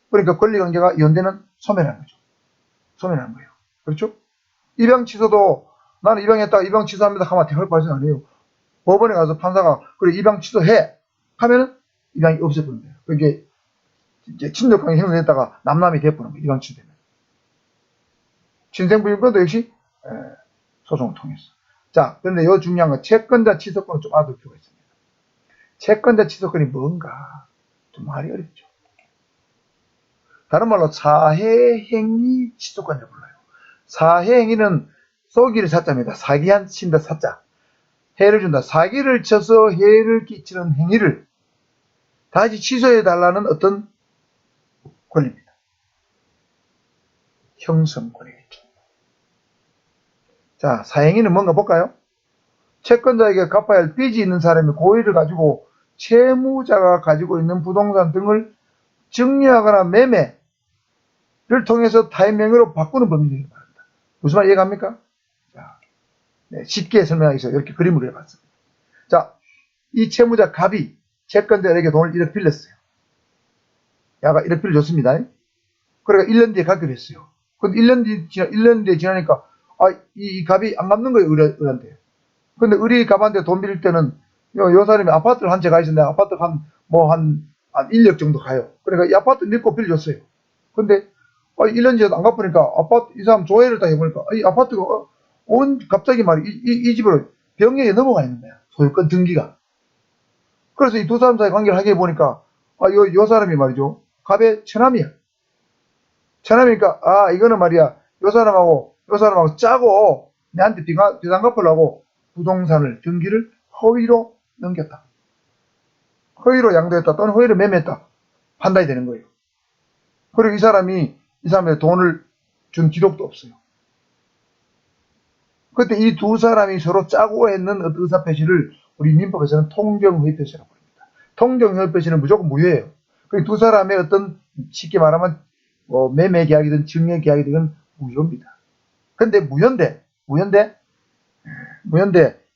그러니까 권리관계가 이혼되는 소멸하는 거죠. 소멸하는 거예요. 그렇죠? 입양 취소도 나는 입양했다가 입양 취소합니다 하면 대할 발생 안 해요. 법원에 가서 판사가 그래 입양 취소해 하면은 입양이 없어지는 거예요. 그게 이제 친족관계 형성됐다가 남남이 돼버리는 거예요. 입양 취소되면. 친생부인권도 역시 소송을 통해서. 자, 그런데 요 중요한 건 채권자 취소권을 좀 알아둘 필요가 있습니다. 채권자 취소권이 뭔가 좀 말이 어렵죠. 다른 말로 사해행위 취소권이라고 불러요. 사해행위는 쏘기를 사자입니다. 사기한 친다 사자. 해를 준다. 사기를 쳐서 해를 끼치는 행위를 다시 취소해달라는 어떤 권리입니다. 형성권이겠죠. 자, 사행위는 뭔가 볼까요? 채권자에게 갚아야 할 빚이 있는 사람이 고의를 가지고 채무자가 가지고 있는 부동산 등을 증여하거나 매매를 통해서 타의 명의로 바꾸는 법률을 말합니다. 무슨 말 이해갑니까? 자, 네, 쉽게 설명하기 위해서 이렇게 그림으로 해봤습니다. 자, 이 채무자 갑이 채권자에게 돈을 1억 빌렸어요. 야가 1억 빌려줬습니다. 그러니까 1년 뒤에 갚기로 했어요. 근데 1년 뒤에 지나니까, 이 갑이 안 갚는 거예요, 을한테. 근데 을이 갑한테 돈 빌릴 때는, 요 사람이 아파트를 한 채 가 있었는데, 아파트 한 1억 정도 가요. 그러니까 이 아파트 믿고 빌려줬어요. 근데, 1년 뒤에 안 갚으니까, 이 사람 조회를 딱 해보니까, 이 아파트가, 갑자기 이 집으로 병역에 넘어가 있는 거야. 소유권 등기가. 그래서 이 두 사람 사이 관계를 하게 보니까, 요 사람이 말이죠. 갑의 처남이야. 처남이니까, 이거는 말이야. 요 사람하고 짜고, 내한테 비상 갚으려고 부동산을, 등기를 허위로 넘겼다. 허위로 양도했다. 또는 허위로 매매했다. 판단이 되는 거예요. 그리고 이 사람의 돈을 준 기록도 없어요. 그때 이 두 사람이 서로 짜고 했는 의사표시를 우리 민법에서는 통정허위표시라고 합니다. 통정허위표시는 무조건 무효예요. 그 두 사람의 어떤 쉽게 말하면 매매 계약이든 증여 계약이든 무효입니다. 근데 무효인데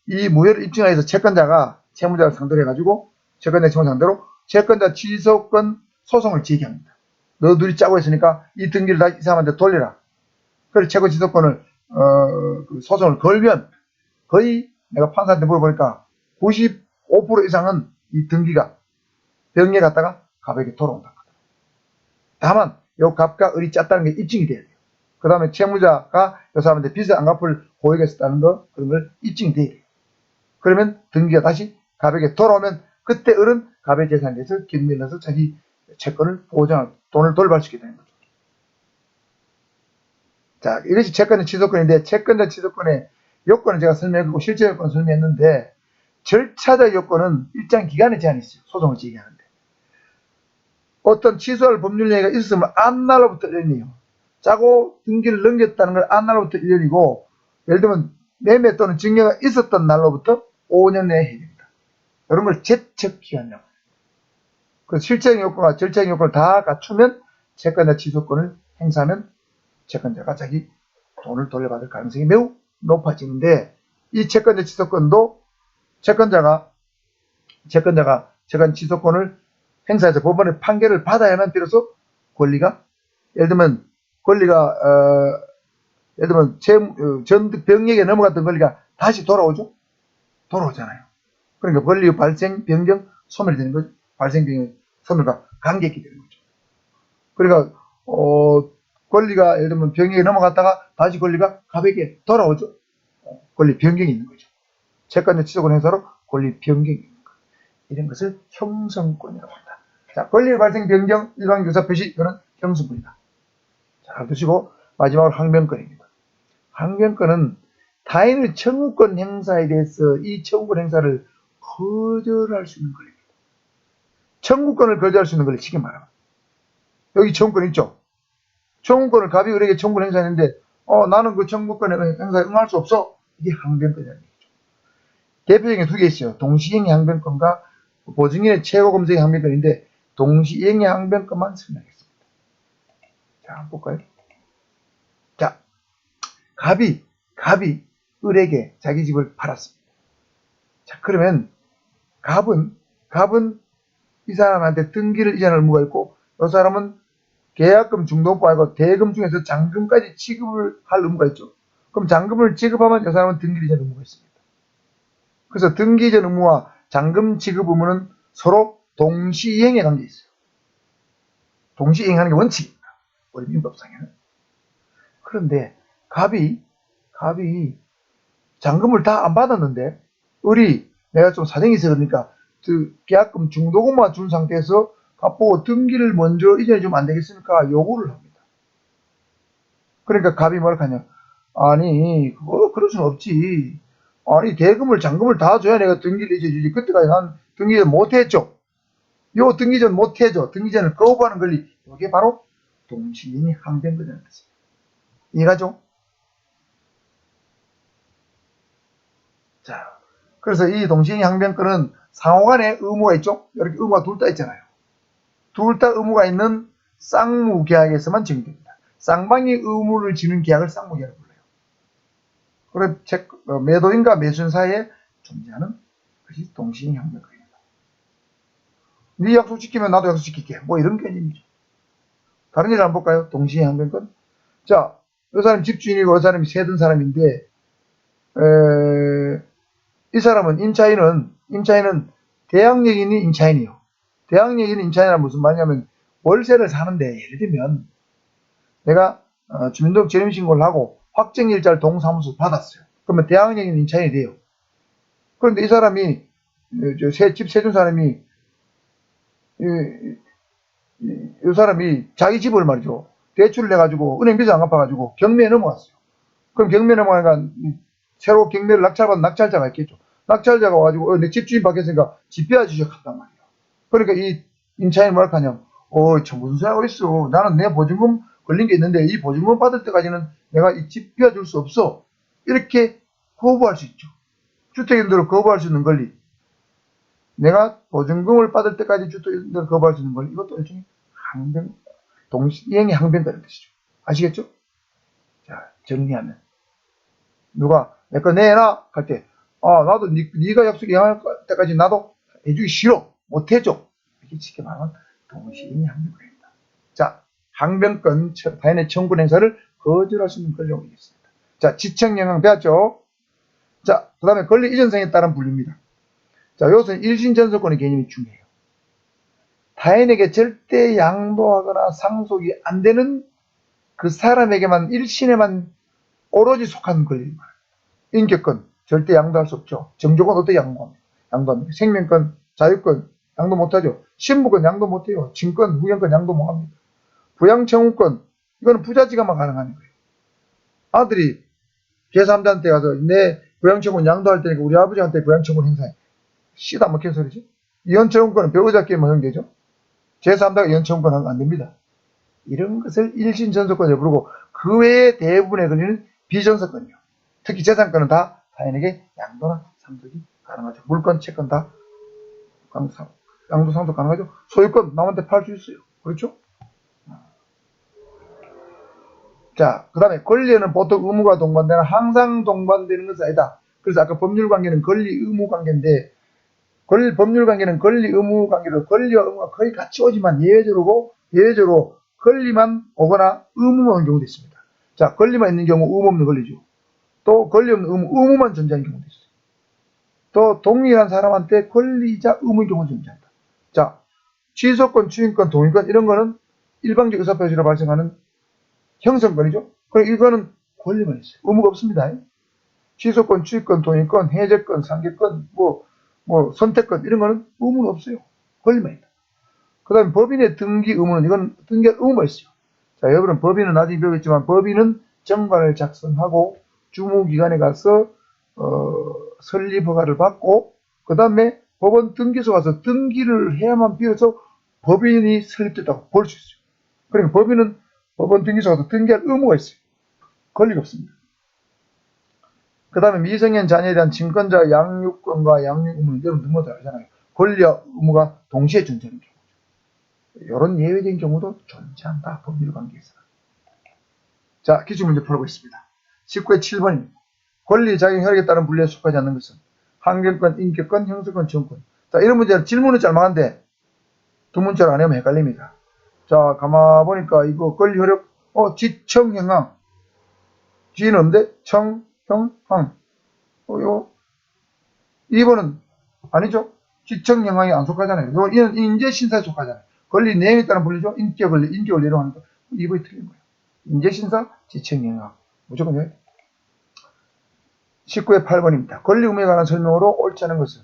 이 무효를 입증하기 위해서 채권자가 채무자를 상대로 해가지고 채권자 채무 상대로 채권자 취소권 소송을 제기합니다. 너둘이 짜고 했으니까 이 등기를 다시 이 사람한테 돌려라. 그래서 채권 취소권을 그 소송을 걸면 거의 내가 판사한테 물어보니까 95% 이상은 이 등기가 병리에 갔다가 갑에게 돌아온다. 다만 요 갑과 을이 짰다는 게 입증이 돼야 돼요. 그 다음에 채무자가 이 사람한테 빚을 안 갚을 고의가 있었다는 거 그런 걸 입증이 돼야 돼요. 그러면 등기가 다시 갑에게 돌아오면 그때 을은 갑의 재산에 대해서 긴밀해서 자기 채권을 보장할 돈을 돌발 수 있게 되는 거죠. 자, 이것이 채권자 취소권인데 채권자 취소권의 요건을 제가 설명했고 실제 요건을 설명했는데 절차적 요건은 일정 기간의 제한이 있어요. 소송을 제기하는데. 어떤 취소할 법률 행위가 있었으면 안날로부터 1년이에요. 짜고 등기를 넘겼다는 걸 안날로부터 1년이고 예를 들면 매매 또는 증여가 있었던 날로부터 5년 내에 해야 됩니다. 이런 걸 제척기간이라고 합니다. 그 실제적 요건과 절차적 요건을 다 갖추면 채권자 취소권을 행사하면 채권자가 자기 돈을 돌려받을 가능성이 매우 높아지는데 이 채권자 취소권도 채권자가 채권 취소권을 행사해서 법원의 판결을 받아야만 비로소 권리가 예를 들면 병역에 넘어갔던 권리가 다시 돌아오잖아요. 그러니까 권리 발생, 변경, 소멸이 되는 거죠. 발생, 변경, 소멸과 관계있게 되는 거죠. 그러니까 권리가 예를 들면 병역에 넘어갔다가 다시 권리가 갑에게 돌아오죠. 권리 변경이 있는 거죠. 채권자 취소권 행사로 권리 변경이 있는 것. 이런 것을 형성권이라고 합니다. 자, 권리 발생, 변경, 일반 교사 표시, 이거는 형성권이다. 자, 두시고 마지막으로 항변권입니다. 항변권은 타인의 청구권 행사에 대해서 이 청구권 행사를 거절할 수 있는 권리입니다. 청구권을 거절할 수 있는 권리 쉽게 말하면 여기 청구권 있죠. 청구권을 갑이 을에게 청구를 행사했는데 나는 그 청구권 행사에 응할 수 없어. 이게 항변권이라는 얘기죠. 대표적인 게 두 개 있어요. 동시행위 항변권과 보증인의 최고 검색의 항변권인데 동시행위 항변권만 설명하겠습니다. 자, 한번 볼까요? 자, 갑이 을에게 자기 집을 팔았습니다. 자, 그러면 갑은 이 사람한테 등기를 이전할 의무가 있고 이 사람은 계약금 중도권 아니고 대금 중에서 잔금까지 지급을 할 의무가 있죠. 그럼 잔금을 지급하면 이 사람은 등기 이전 의무가 있습니다. 그래서 등기 이전 의무와 잔금 지급 의무는 서로 동시이행에 관계 있어요. 동시이행하는 게 원칙입니다. 우리 민법상에는. 그런데 갑이 잔금을 다 안 받았는데 을이 내가 좀 사정이 있어 그러니까 그 계약금 중도금만 준 상태에서 갑보고 등기를 먼저 이전해 주면 안 되겠습니까? 요구를 합니다. 그러니까 갑이 뭐라 하냐? 아니 그럴 수는 없지. 아니 대금을 잔금을 다 줘야 내가 등기를 이전해 주지. 그때까지 난 등기전 못했죠. 요 등기전 못해줘. 등기전을 거부하는 권리. 이게 바로 동시행위 항변권이라는 것입니다. 이해가죠? 자, 그래서 이 동시행위 항변권은 상호간에 의무가 있죠? 이렇게 의무가 둘 다 있잖아요. 둘 다 의무가 있는 쌍무계약에서만 적용됩니다. 쌍방이 의무를 지는 계약을 쌍무계약이라고 불러요. 그리고 매도인과 매수인 사이에 존재하는 것이 동시행위 항변권입니다. 네 약속 지키면 나도 약속 지킬게. 뭐 이런 개념이죠. 다른 예를 한번 볼까요? 동시행위 항변권. 자, 이 사람이 집주인이고 이 사람이 세든 사람인데 이 사람은 임차인은 대항력인이 임차인이요. 대항력인이 임차인이란 무슨 말이냐면 월세를 사는데 예를 들면 내가 주민등록 재림신고를 하고 확정일자를 동사무소 받았어요. 그러면 대항력인 임차인이 돼요. 그런데 이 사람이 집 세준 사람이 이 사람이 자기 집을 말이죠. 대출을 내가지고 은행 비자 안 갚아가지고 경매에 넘어갔어요. 그럼 경매에 넘어가니까 새로 경매를 낙찰받은 낙찰자가 있겠죠. 낙찰자가 와가지고 내 집주인 바뀌었으니까 집비아 지적한단 말이에요. 그러니까 이 임차인이 뭐라 하냐. 저 무슨 소리 하고 있어. 나는 내 보증금 걸린 게 있는데 이 보증금 받을 때까지는 내가 이 집비아 줄 수 없어. 이렇게 거부할 수 있죠. 주택임대로 거부할 수 있는 권리. 내가 보증금을 받을 때까지 주택임대로 거부할 수 있는 권리. 이것도 일종의 동시행위 항변권인 뜻이죠. 아시겠죠? 자, 정리하면. 누가 내 거 내놔 할 때 나도 네가 약속 이행할 때까지 나도 해주기 싫어 못 해줘 이렇게 쉽게 말하면 동시행위 항변권입니다. 자, 항변권 타인의 청구 행사를 거절할 수 있는 권력이 있습니다. 자, 지청영향 배웠죠? 자, 그 다음에 권리 이전성에 따른 분류입니다. 자, 여기서는 일신전속권의 개념이 중요해요. 타인에게 절대 양도하거나 상속이 안 되는 그 사람에게만 일신에만 오로지 속한 권리입니다. 인격권 절대 양도할 수 없죠. 정조권 어떻게 양도합니까? 생명권, 자유권 양도 못하죠. 신부권 양도 못해요. 친권, 후견권 양도 못합니다. 부양청구권 이거는 부자지가만 가능한 거예요. 아들이 제3자한테 가서 내 부양청구권 양도할 테니까 우리 아버지한테 부양청구권 행사해. 씨다 먹힌 소리지. 이혼청구권은 배우자끼리만 허용되죠. 제3자가 이혼청구권 하면 안 됩니다. 이런 것을 일신전속권이라고 부르고 그 외에 대부분의 권리는 비전속권이요. 특히 재산권은 다 타인에게 양도나 상속이 가능하죠. 물권, 채권 다 양도 상속 가능하죠. 소유권 남한테 팔 수 있어요. 그렇죠? 자, 그 다음에 권리는 보통 의무가 동반되나 항상 동반되는 것은 아니다. 그래서 아까 법률관계는 권리 의무 관계인데 법률관계는 권리 의무 관계로 권리와 의무가 거의 같이 오지만 예외적으로 권리만 오거나 의무만 오는 경우도 있습니다. 자, 권리만 있는 경우 의무 없는 권리죠. 또 권리 없는 의무만 존재하는 경우도 있어요. 또 동일한 사람한테 권리이자 의무의 경우도 존재한다. 자, 취소권, 추인권, 동의권 이런 거는 일방적 의사표시로 발생하는 형성권이죠. 그럼 이거는 권리만 있어요. 의무가 없습니다. 취소권, 추인권, 동의권, 해제권, 상계권, 선택권 이런 거는 의무는 없어요. 권리만 있다. 그 다음에 법인의 등기 의무는 이건 등기할 의무가 있어요. 자, 여러분은 법인은 나중에 배우겠지만 법인은 정관을 작성하고 주무기관에 가서 설립허가를 받고 그 다음에 법원 등기소 가서 등기를 해야만 비로소 법인이 설립됐다고 볼 수 있어요. 그러니까 법인은 법원 등기소 가서 등기할 의무가 있어요. 권리가 없습니다. 그 다음에 미성년 자녀에 대한 친권자 양육권과 양육 의무는 여러분 너무 잘 알잖아요. 권리와 의무가 동시에 존재하는 경우죠. 이런 예외적인 경우도 존재한다. 법률관계에서. 자, 기출문제 풀어보겠습니다. 19의 7번입니다. 권리, 자격, 혈액에 따른 분리에 속하지 않는 것은 항변권, 인격권, 형사권, 지원권. 자, 이런 문제는 질문은 짤막한데 두 문자를 안 하면 헷갈립니다. 자, 가만 보니까 이거 권리, 혈액, 지청, 형항. 지는 없는데 청, 형, 항. 요 2번은 아니죠. 지청, 형항이 안 속하잖아요. 이는 인재신사에 속하잖아요. 권리 내용에 따른 분리죠. 인격 권리로 하니까 2번이 틀린 거예요. 인재신사, 지청, 형항. 무조건 해야 돼. 19의 8번입니다. 권리 의무에 관한 설명으로 옳지 않은 것은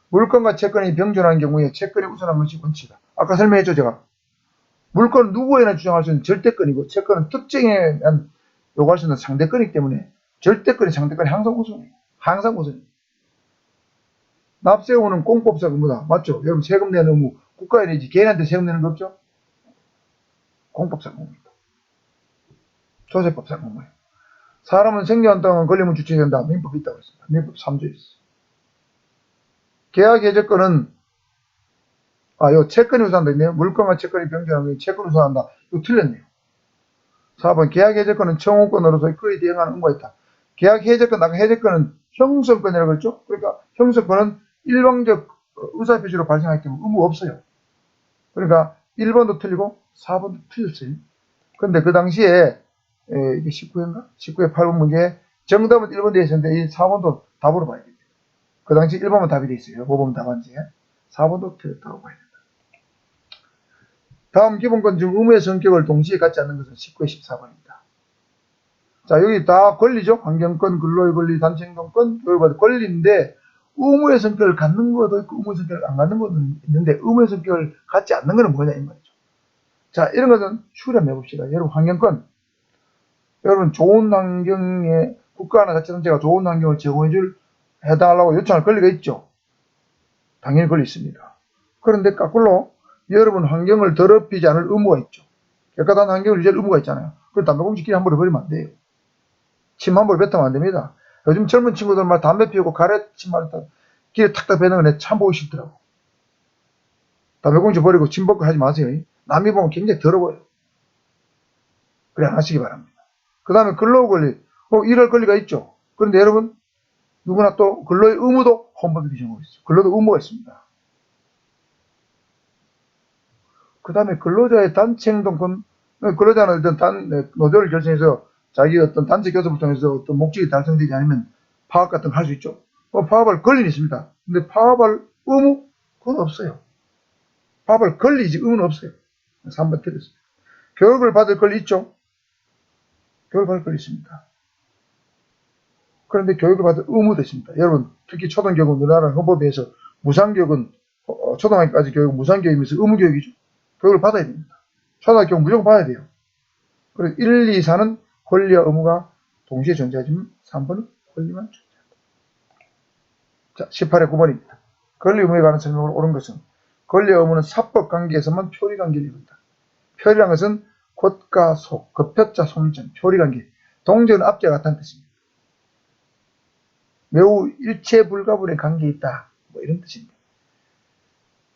물건과 채권이 병존하는 경우에 채권이 우선한 것이 원칙이다. 아까 설명했죠, 제가. 물건은 누구에나 주장할 수 있는 절대권이고 채권은 특정에 대한 요구할 수 있는 상대권이기 때문에 절대권이 상대권이 항상 우선이에요. 항상 우선이에요. 납세 의무는 공법상 의무다. 맞죠? 여러분 세금 내는 의무 국가에 내지 개인한테 세금 내는 거 없죠? 공법상 의무입니다. 조세법상 의무예요. 사람은 생존한 동안 권리문 주체해야 된다. 민법이 있다고 했습니다. 민법 3조에 있어. 계약 해제권은 요 채권이 우선한다 있네요. 물건과 채권이 병존하는 게 채권 우선한다. 이거 틀렸네요. 4번 계약 해제권은 청구권으로서 그에 대응하는 의무가 있다. 계약 해제권, 아까 해제권은 형성권이라고 했죠. 그러니까 형성권은 일방적 의사표시로 발생하기 때문에 의무 없어요. 그러니까 1번도 틀리고 4번도 틀렸어요. 근데 그 당시에 이게 19회인가? 19회 8번 문제에 정답은 1번 되어 있었는데 이 4번도 답으로 봐야 됩니다. 그 당시 1번만 답이 되어 있어요. 5번 답안지에. 4번도 틀렸다고 봐야 된다. 다음 기본권 중 의무의 성격을 동시에 갖지 않는 것은 19회 14번입니다. 자, 여기 다 권리죠. 환경권, 근로의 권리, 단체행동권, 교육받을 권리인데 의무의 성격을 갖는 것도 있고 의무의 성격을 안 갖는 것도 있는데 의무의 성격을 갖지 않는 것은 뭐냐 이 말이죠. 자, 이런 것은 추려내 봅시다. 여러분 환경권. 여러분 좋은 환경에 국가나 자치단체가 좋은 환경을 해달라고 요청할 권리가 있죠. 당연히 권리 있습니다. 그런데 거꾸로 여러분 환경을 더럽히지 않을 의무가 있죠. 깨끗한 환경을 유지할 의무가 있잖아요. 그럼 담배꽁초 길에 함부로 버리면 안 돼요. 침 함부로 뱉으면 안 됩니다. 요즘 젊은 친구들 막 담배 피우고 가래침 말했다 길에 탁탁 베는 거 내가 참 보기 싫더라고. 담배꽁초 버리고 침 벗고 하지 마세요. 남이 보면 굉장히 더러워요. 그래 안 하시기 바랍니다. 그 다음에 근로 권리. 일할 권리가 있죠. 그런데 여러분 누구나 또 근로의 의무도 헌법에 규정하고 있어요. 근로도 의무가 있습니다. 그 다음에 근로자의 단체 행동권. 근로자는 어떤 노조를 결성해서 자기 어떤 단체 교섭을 통해서 어떤 목적이 달성되지 않으면 파업 같은 거 할 수 있죠. 파업할 권리는 있습니다. 근데 파업할 의무? 그건 없어요. 파업할 권리지 의무는 없어요. 3번 틀렸습니다. 교육을 받을 권리 있죠. 교육을 받을 권리 있습니다. 그런데 교육을 받을 의무도 있습니다. 여러분 특히 초등교육은 우리나라 헌법에 의해서 무상교육은 초등학교까지 교육은 무상교육이면서 의무교육이죠. 교육을 받아야 됩니다. 초등학교 무조건 받아야 돼요. 그래서 1, 2, 4는 권리와 의무가 동시에 존재하지만 3번은 권리만 존재한다. 자, 18회 9번입니다. 권리 의무에 관한 설명으로 옳은 것은 권리와 의무는 사법 관계에서만 표리 관계를 이룬다. 표리란 것은 곶과 소, 급표자 송전, 표리 관계. 동전은 앞뒤와 같다는 뜻입니다. 매우 일체 불가분의 관계에 있다. 뭐 이런 뜻입니다.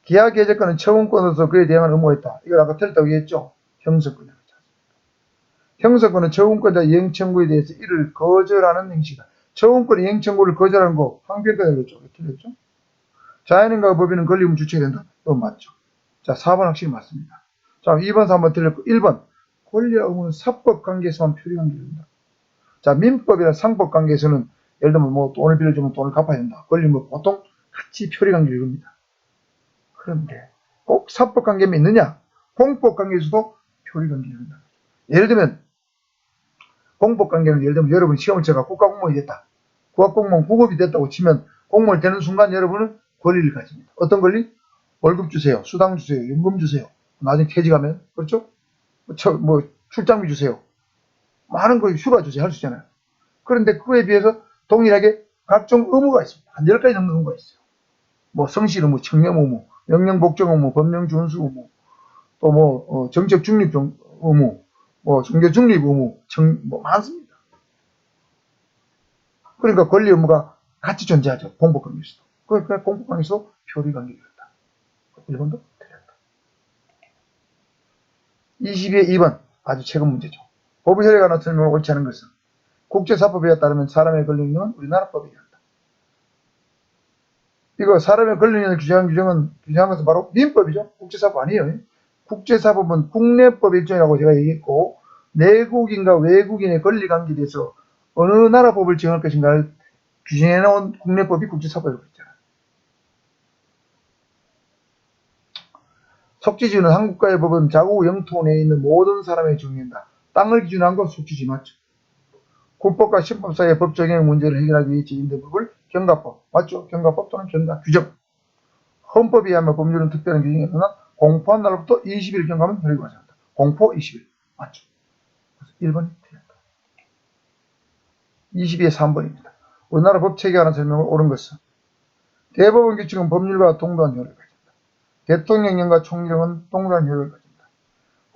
계약 해제권은 처분권으로서 그에 대응하는 의무가 있다. 이걸 아까 틀렸다고 얘기했죠. 형사권이라고 했죠. 형사권은 처분권자 이행 청구에 대해서 이를 거절하는 행위다. 처분권 이행 청구를 거절하는 거 항변권이라고 했죠. 틀렸죠. 자연인과 법인은 권리 의무 주체가 된다. 이건 맞죠. 자, 4번 확실히 맞습니다. 자, 2번, 3번 틀렸고 1번 권리와 의무는 사법 관계에서만 표리 관계를 이룬다. 자, 민법이나 상법 관계에서는 예를 들면 뭐 돈을 빌려주면 돈을 갚아야 된다. 권리 뭐 보통 같이 표리 관계를 이룹니다. 그런데 꼭 사법 관계만 있느냐? 공법 관계에서도 표리 관계를 이룬다. 예를 들면 공법 관계는 예를 들면 여러분 시험을 쳐가 국가공무원이 됐다. 국가공무원 구급이 됐다고 치면 공무원이 되는 순간 여러분은 권리를 가집니다. 어떤 권리? 월급 주세요. 수당 주세요. 연금 주세요. 나중에 퇴직하면 그렇죠? 뭐 출장비 주세요. 많은 거 휴가 주세요. 할 수 있잖아요. 그런데 그거에 비해서 동일하게 각종 의무가 있습니다. 한 10가지 넘는 의무가 있어요. 뭐 성실 의무, 청렴 의무, 명령 복종 의무, 법령 준수 의무, 또 뭐 정책 중립 의무, 뭐 종교 중립 의무, 뭐 많습니다. 그러니까 권리 의무가 같이 존재하죠. 공법관계에서도. 그러니까 공법관계에서도 표리 관계가 있다. 1번도 틀렸다. 22의 2번 아주 최근 문제죠. 법의 혈액 하나 설명을 옳지 않은 것은 국제사법에 따르면 사람의 권리는 우리나라 법에 한다. 이거 사람의 권리를 규정한 것은 바로 민법이죠. 국제사법 아니에요. 국제사법은 국내법 일종이라고 제가 얘기했고 내국인과 외국인의 권리관계에 대해서 어느 나라 법을 정할 것인가를 규정해놓은 국내법이 국제사법이라고 했잖아요. 속지지는 한국과의 법은 자국 영토 내에 있는 모든 사람에게 적용된다. 땅을 기준으로 한 건 속지지 맞죠. 군법과 신법 사이의 법 적용 문제를 해결하기 위해 제정된 법을 경가법 맞죠. 경가법 또는 경가 규정. 헌법에 의하면 법률은 특별한 규정이 없으나 공포한 날로부터 20일 경과하면 혈액이 발생한다. 공포 20일 맞죠. 그래서 1번이 틀렸다. 22의 3번입니다. 우리나라 법 체계에 관한 설명을 옳은 것은 대법원 규칙은 법률과 동등한 효력을 가진다. 대통령령과 총리령은 동등한 효력을 가진다.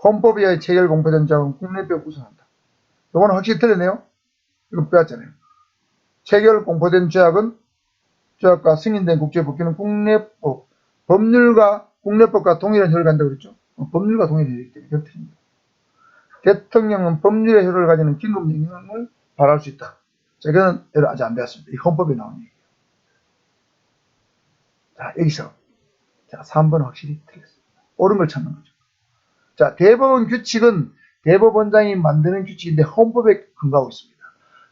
헌법에 의해 체결 공포된 자은 국내법에 우선한다. 요거는 확실히 틀렸네요. 이거 빼왔잖아요. 체결 공포된 조약과 승인된 국제법규는 국내법과 동일한 효력을 간다고 그랬죠. 법률과 동일한 효력이기 때문에 틀립니다. 대통령은 법률의 효력을 가지는 긴급명령을 발할 수 있다. 자, 이거는 아직 안 배웠습니다. 이 헌법에 나온 얘기예요. 자, 여기서. 자, 3번은 확실히 틀렸습니다. 옳은 걸 찾는 거죠. 자, 대법원 규칙은 대법원장이 만드는 규칙인데 헌법에 근거하고 있습니다.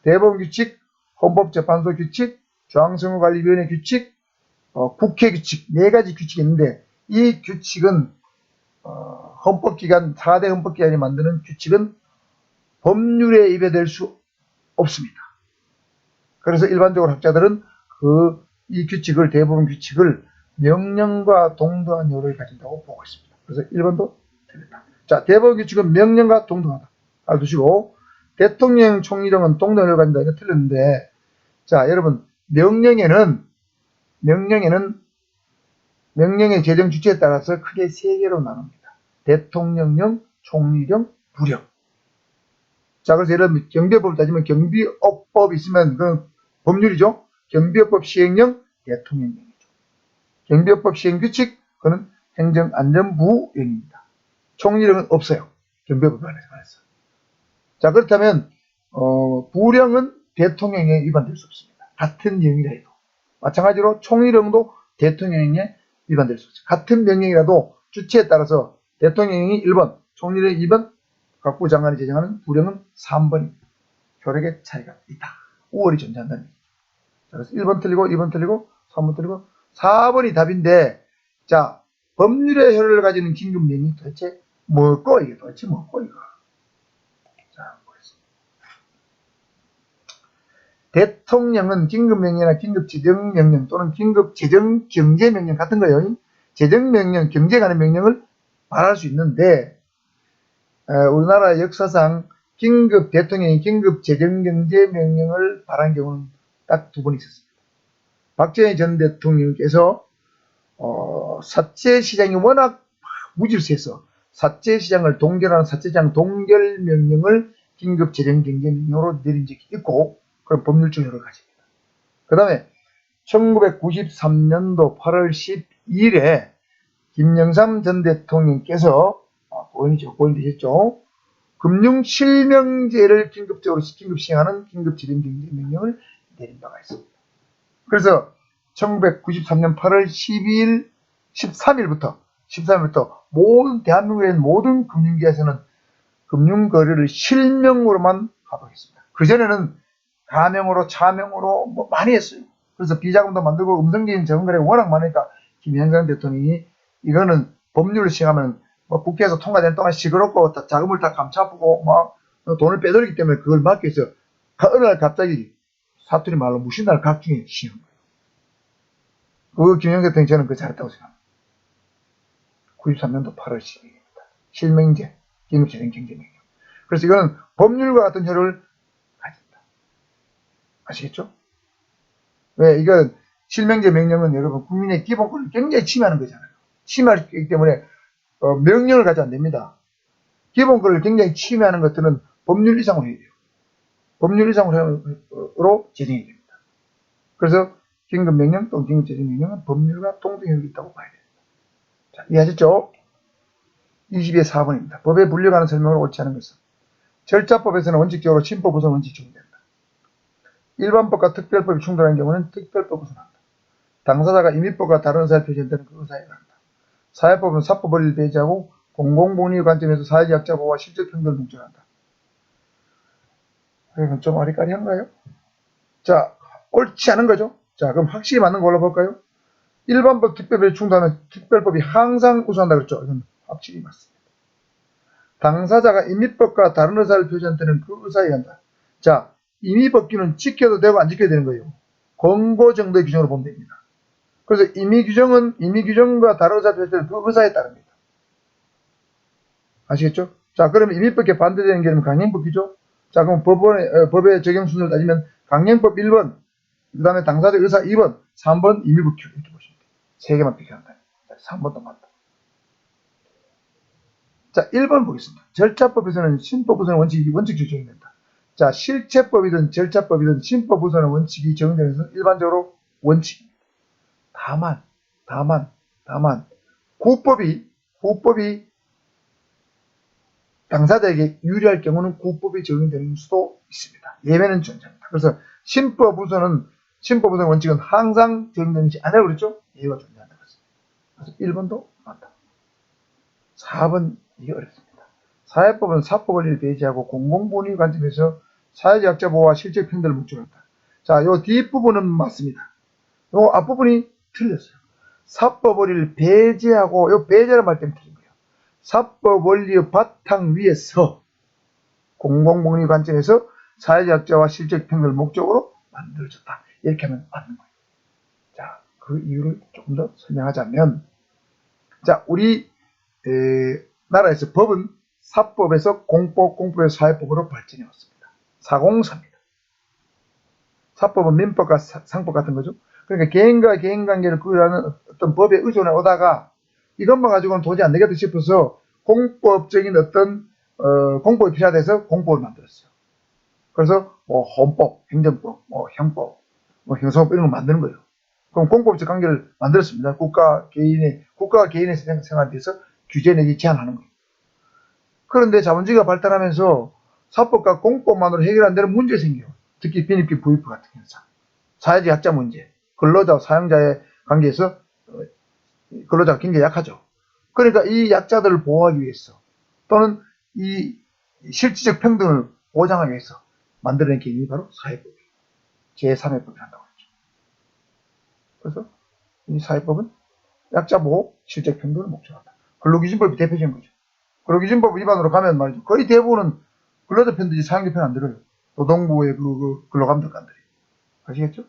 대법원 규칙, 헌법재판소 규칙, 중앙선거관리위원회 규칙, 국회 규칙, 4가지 규칙이 있는데 이 규칙은 헌법기관, 4대 헌법기관이 만드는 규칙은 법률에 입에될 수 없습니다. 그래서 일반적으로 학자들은 이 규칙을, 대법원 규칙을 명령과 동등한 효력을 가진다고 보고 있습니다. 그래서 1번도 틀렸다. 자, 대법원 규칙은 명령과 동등하다. 알아두시고, 대통령 총리령은 동등한 효력을 가진다. 이거 틀렸는데, 자, 여러분, 명령의 제정 주체에 따라서 크게 3개로 나눕니다. 대통령령, 총리령, 부령. 자, 그래서 예를 들면 경비법을 따지면 경비업법이 있으면 그건 법률이죠. 경비업법 시행령, 대통령령이죠. 경비업법 시행규칙, 그건 행정안전부령입니다. 총리령은 없어요. 경비업법에 관해서. 자, 그렇다면 부령은 대통령령에 위반될 수 없습니다. 같은 명이라 해도. 마찬가지로 총리령도 대통령령에 위반될 수 없습니다. 같은 명령이라도 주체에 따라서 대통령령이 1번, 총리령이 2번, 각부 장관이 제정하는 부령은 3번입니다. 효력의 차이가 있다. 우월이 존재한다는 얘기죠. 자, 그래서 1번 틀리고 2번 틀리고 3번 틀리고 4번이 답인데, 자, 법률의 효력을 가지는 긴급명령이 도대체 뭐고, 이게 도대체 뭐고, 이거. 자, 보겠습니다. 대통령은 긴급명령이나 긴급재정명령 또는 긴급재정경제명령 같은 거예요. 재정명령, 경제 관련 명령을 발할 수 있는데, 우리나라 역사상 대통령이 긴급재정경제명령을 발한 경우는 딱 2번 있었습니다. 박정희 전 대통령께서 사채시장이 워낙 무질서해서 사채시장을 동결하는 사채시장 동결명령을 긴급재정경제명령으로 내린 적이 있고, 그런 법률적 효력을 가집니다. 그 다음에 1993년도 8월 12일에 김영삼 전 대통령께서 고인 되셨죠. 금융실명제를 긴급 시행하는 긴급재정경제명령을 내린 바가 있습니다. 그래서 1993년 8월 13일부터 대한민국의 모든 금융기관에서는 금융거래를 실명으로만 하도록 했습니다. 그전에는 가명으로, 차명으로 뭐 많이 했어요. 그래서 비자금도 만들고 음성적인 자금거래가 워낙 많으니까 김영삼 대통령이 이거는 법률을 시행하면 국회에서 통과되는 동안 시끄럽고 자금을 다 감춰보고 돈을 빼돌리기 때문에 그걸 막기 위해서 어느 날 갑자기 사투리 말로 무신날 각중에 시행한 거예요. 김영삼 대통령이 저는 그거 잘했다고 생각합니다. 93년도 8월 12일입니다. 실명제, 긴급재정경제명령. 그래서 이거는 법률과 같은 효력을 가진다. 아시겠죠? 왜? 이건 실명제 명령은 여러분 국민의 기본권을 굉장히 침해하는 거잖아요. 침해하기 때문에 명령을 가져 안 됩니다. 기본권을 굉장히 침해하는 것들은 법률 이상으로 해야 돼요. 법률 이상으로 제정이 됩니다. 그래서 긴급명령 또는 긴급재정명령은 법률과 동등효력이 있다고 봐야 됩니다. 자, 이해하셨죠? 22의 4번입니다. 법에 분류하는 설명을 옳지 않은 것은 절차법에서는 원칙적으로 심법 우선 원칙이 적용된다. 일반법과 특별법이 충돌하는 경우는 특별법 우선한다. 당사자가 임의법과 다른 의사를 표시할 때는 그 의사에 간다. 사회법은 사법 원리를 배제하고 공공복리의 관점에서 사회적 약자 보호와 실적 평등을 중점한다. 이건 좀 아리까리한가요? 자, 옳지 않은 거죠? 자, 그럼 확실히 맞는 걸로 볼까요? 일반법, 특별법이 충돌하면 특별법이 항상 우선한다 그랬죠? 이건 확실히 맞습니다. 당사자가 임의법과 다른 의사를 표시한 때는 그 의사에 간다. 자, 임의법규는 지켜도 되고 안 지켜도 되는 거예요. 권고 정도의 규정으로 보면 됩니다. 그래서 임의규정과 다른 의사를 표시할 때는 그 의사에 따릅니다. 아시겠죠? 자, 그러면 임의법에 반대되는 게 강행법이죠? 자, 그럼 법의 적용 순서를 따지면 강행법 1번, 그 다음에 당사자 의사 2번, 3번 임의법규 이렇게 보시면 돼요. 3개만 비교한다. 3번도 맞다. 자, 1번 보겠습니다. 절차법에서는 신법 우선 원칙이 적용된다. 자, 실체법이든 절차법이든 신법 우선의 원칙이 적용되는 것은 일반적으로 원칙입니다. 다만 구법이 당사자에게 유리할 경우는 구법이 적용되는 수도 있습니다. 예외는 존재합니다. 그래서 신법 우선의 원칙은 항상 적용되는지 아니라고 그랬죠? 예외가 존재한다. 그래서 1번도 맞다. 4번 이게 어렵습니다. 사회법은 사법 원리를 배제하고 공공본위 관점에서 사회적 약자 보호와 실적 평등을 목적으로 한다. 자, 요 뒷부분은 맞습니다. 요 앞부분이 틀렸어요. 사법 원리를 배제하고, 요 배제라는 말 때문에 틀린 거예요. 사법 원리의 바탕 위에서 공공본위 관점에서 사회적 약자와 실적 평등을 목적으로 만들어졌다. 이렇게 하면 맞는 거예요. 자, 그 이유를 조금 더 설명하자면, 자, 우리 나라에서 법은 사법에서 공법, 공법에서 사회법으로 발전해 왔습니다. 사공사입니다. 사법은 민법과 상법 같은 거죠. 그러니까 개인과 개인 관계를 구별하는 어떤 법에 의존해 오다가 이것만 가지고는 도저히 안 되겠다 싶어서 공법적인 어떤 공법이 필요해서 공법을 만들었어요. 그래서 뭐 헌법, 행정법, 뭐 형법, 뭐 형사법 이런 걸 만드는 거예요. 그럼 공법적 관계를 만들었습니다. 국가가 개인의 생활에 대해서 규제 내지 제한하는 거예요. 그런데 자본주의가 발달하면서 사법과 공법만으로 해결 안 되는 문제가 생겨요. 특히 빈입기 부입부 같은 현상, 사회적 약자 문제, 근로자와 사용자의 관계에서 근로자가 굉장히 약하죠. 그러니까 이 약자들을 보호하기 위해서 또는 이 실질적 평등을 보장하기 위해서 만들어낸 개념이 바로 사회법이에요. 제3의 법이 한다고 했죠. 그래서 이 사회법은 약자 보호, 실적 평등을 목적으로 한다. 근로기준법이 대표적인 거죠. 근로기준법 위반으로 가면 말이죠. 거의 대부분은 근로자 편들이 사용자 편 안 들어요. 노동부의 그 근로감독관들이. 아시겠죠?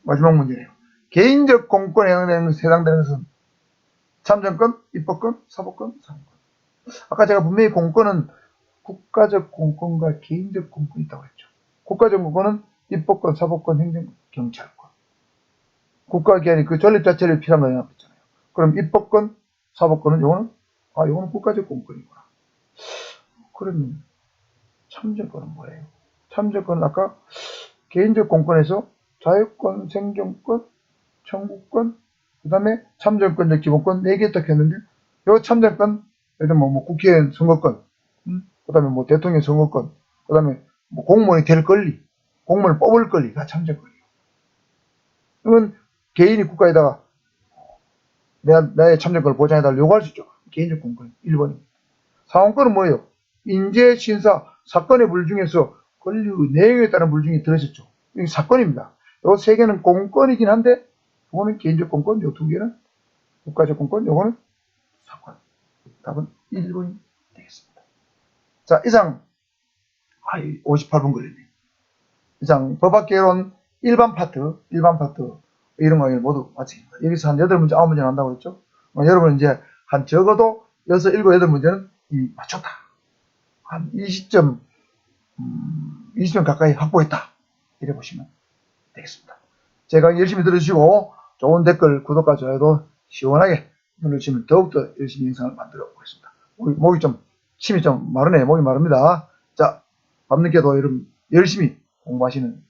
마지막 문제네요. 개인적 공권에 해당되는 것은 참정권, 입법권, 사법권, 사무권. 아까 제가 분명히 공권은 국가적 공권과 개인적 공권이 있다고 했죠. 국가적 공권은 입법권, 사법권, 행정권, 경찰권. 국가기관이 그 전립 자체를 필요한 거냐고 했잖아요. 그럼 입법권, 사법권은 요거는 국가적 공권이구나. 그러면 참정권은 뭐예요? 참정권은 아까 개인적 공권에서 자유권, 생존권, 청구권, 그 다음에 참정권적 기본권 4개 딱 했는데, 요 참정권, 예를 들면 뭐 국회의원 선거권, 그 다음에 뭐 대통령 선거권, 그 다음에 뭐 공무원이 될 권리, 공무원을 뽑을 권리가 참정권이에요. 이건 개인이 국가에다가 나의 참정권을 보장해달라고 요구할 수 있죠. 개인적 공권 1번입니다. 사원권은 뭐예요? 인재, 신사, 사건의 물 중에서 권리의 내용에 따른 물 중에 들어있었죠. 이게 사건입니다. 요 3개는 공권이긴 한데, 요거는 개인적 공권, 요 2개는 국가적 공권, 요거는 사건. 답은 1번이 되겠습니다. 자, 이상, 58분 걸리네. 이상, 법학개론 일반 파트, 이런 거 모두 마치겠습니다. 여기서 한 8문제, 9문제 난다고 했죠? 여러분 이제 한 적어도 6, 7, 8문제는 이미 맞췄다. 한 20점 가까이 확보했다. 이래 보시면 되겠습니다. 제가 열심히 들으시고 좋은 댓글, 구독과 좋아요도 시원하게 눌러주시면 더욱더 열심히 영상을 만들어 보겠습니다. 침이 좀 마르네. 목이 마릅니다. 자, 밤늦게도 여러분 열심히 공부하시는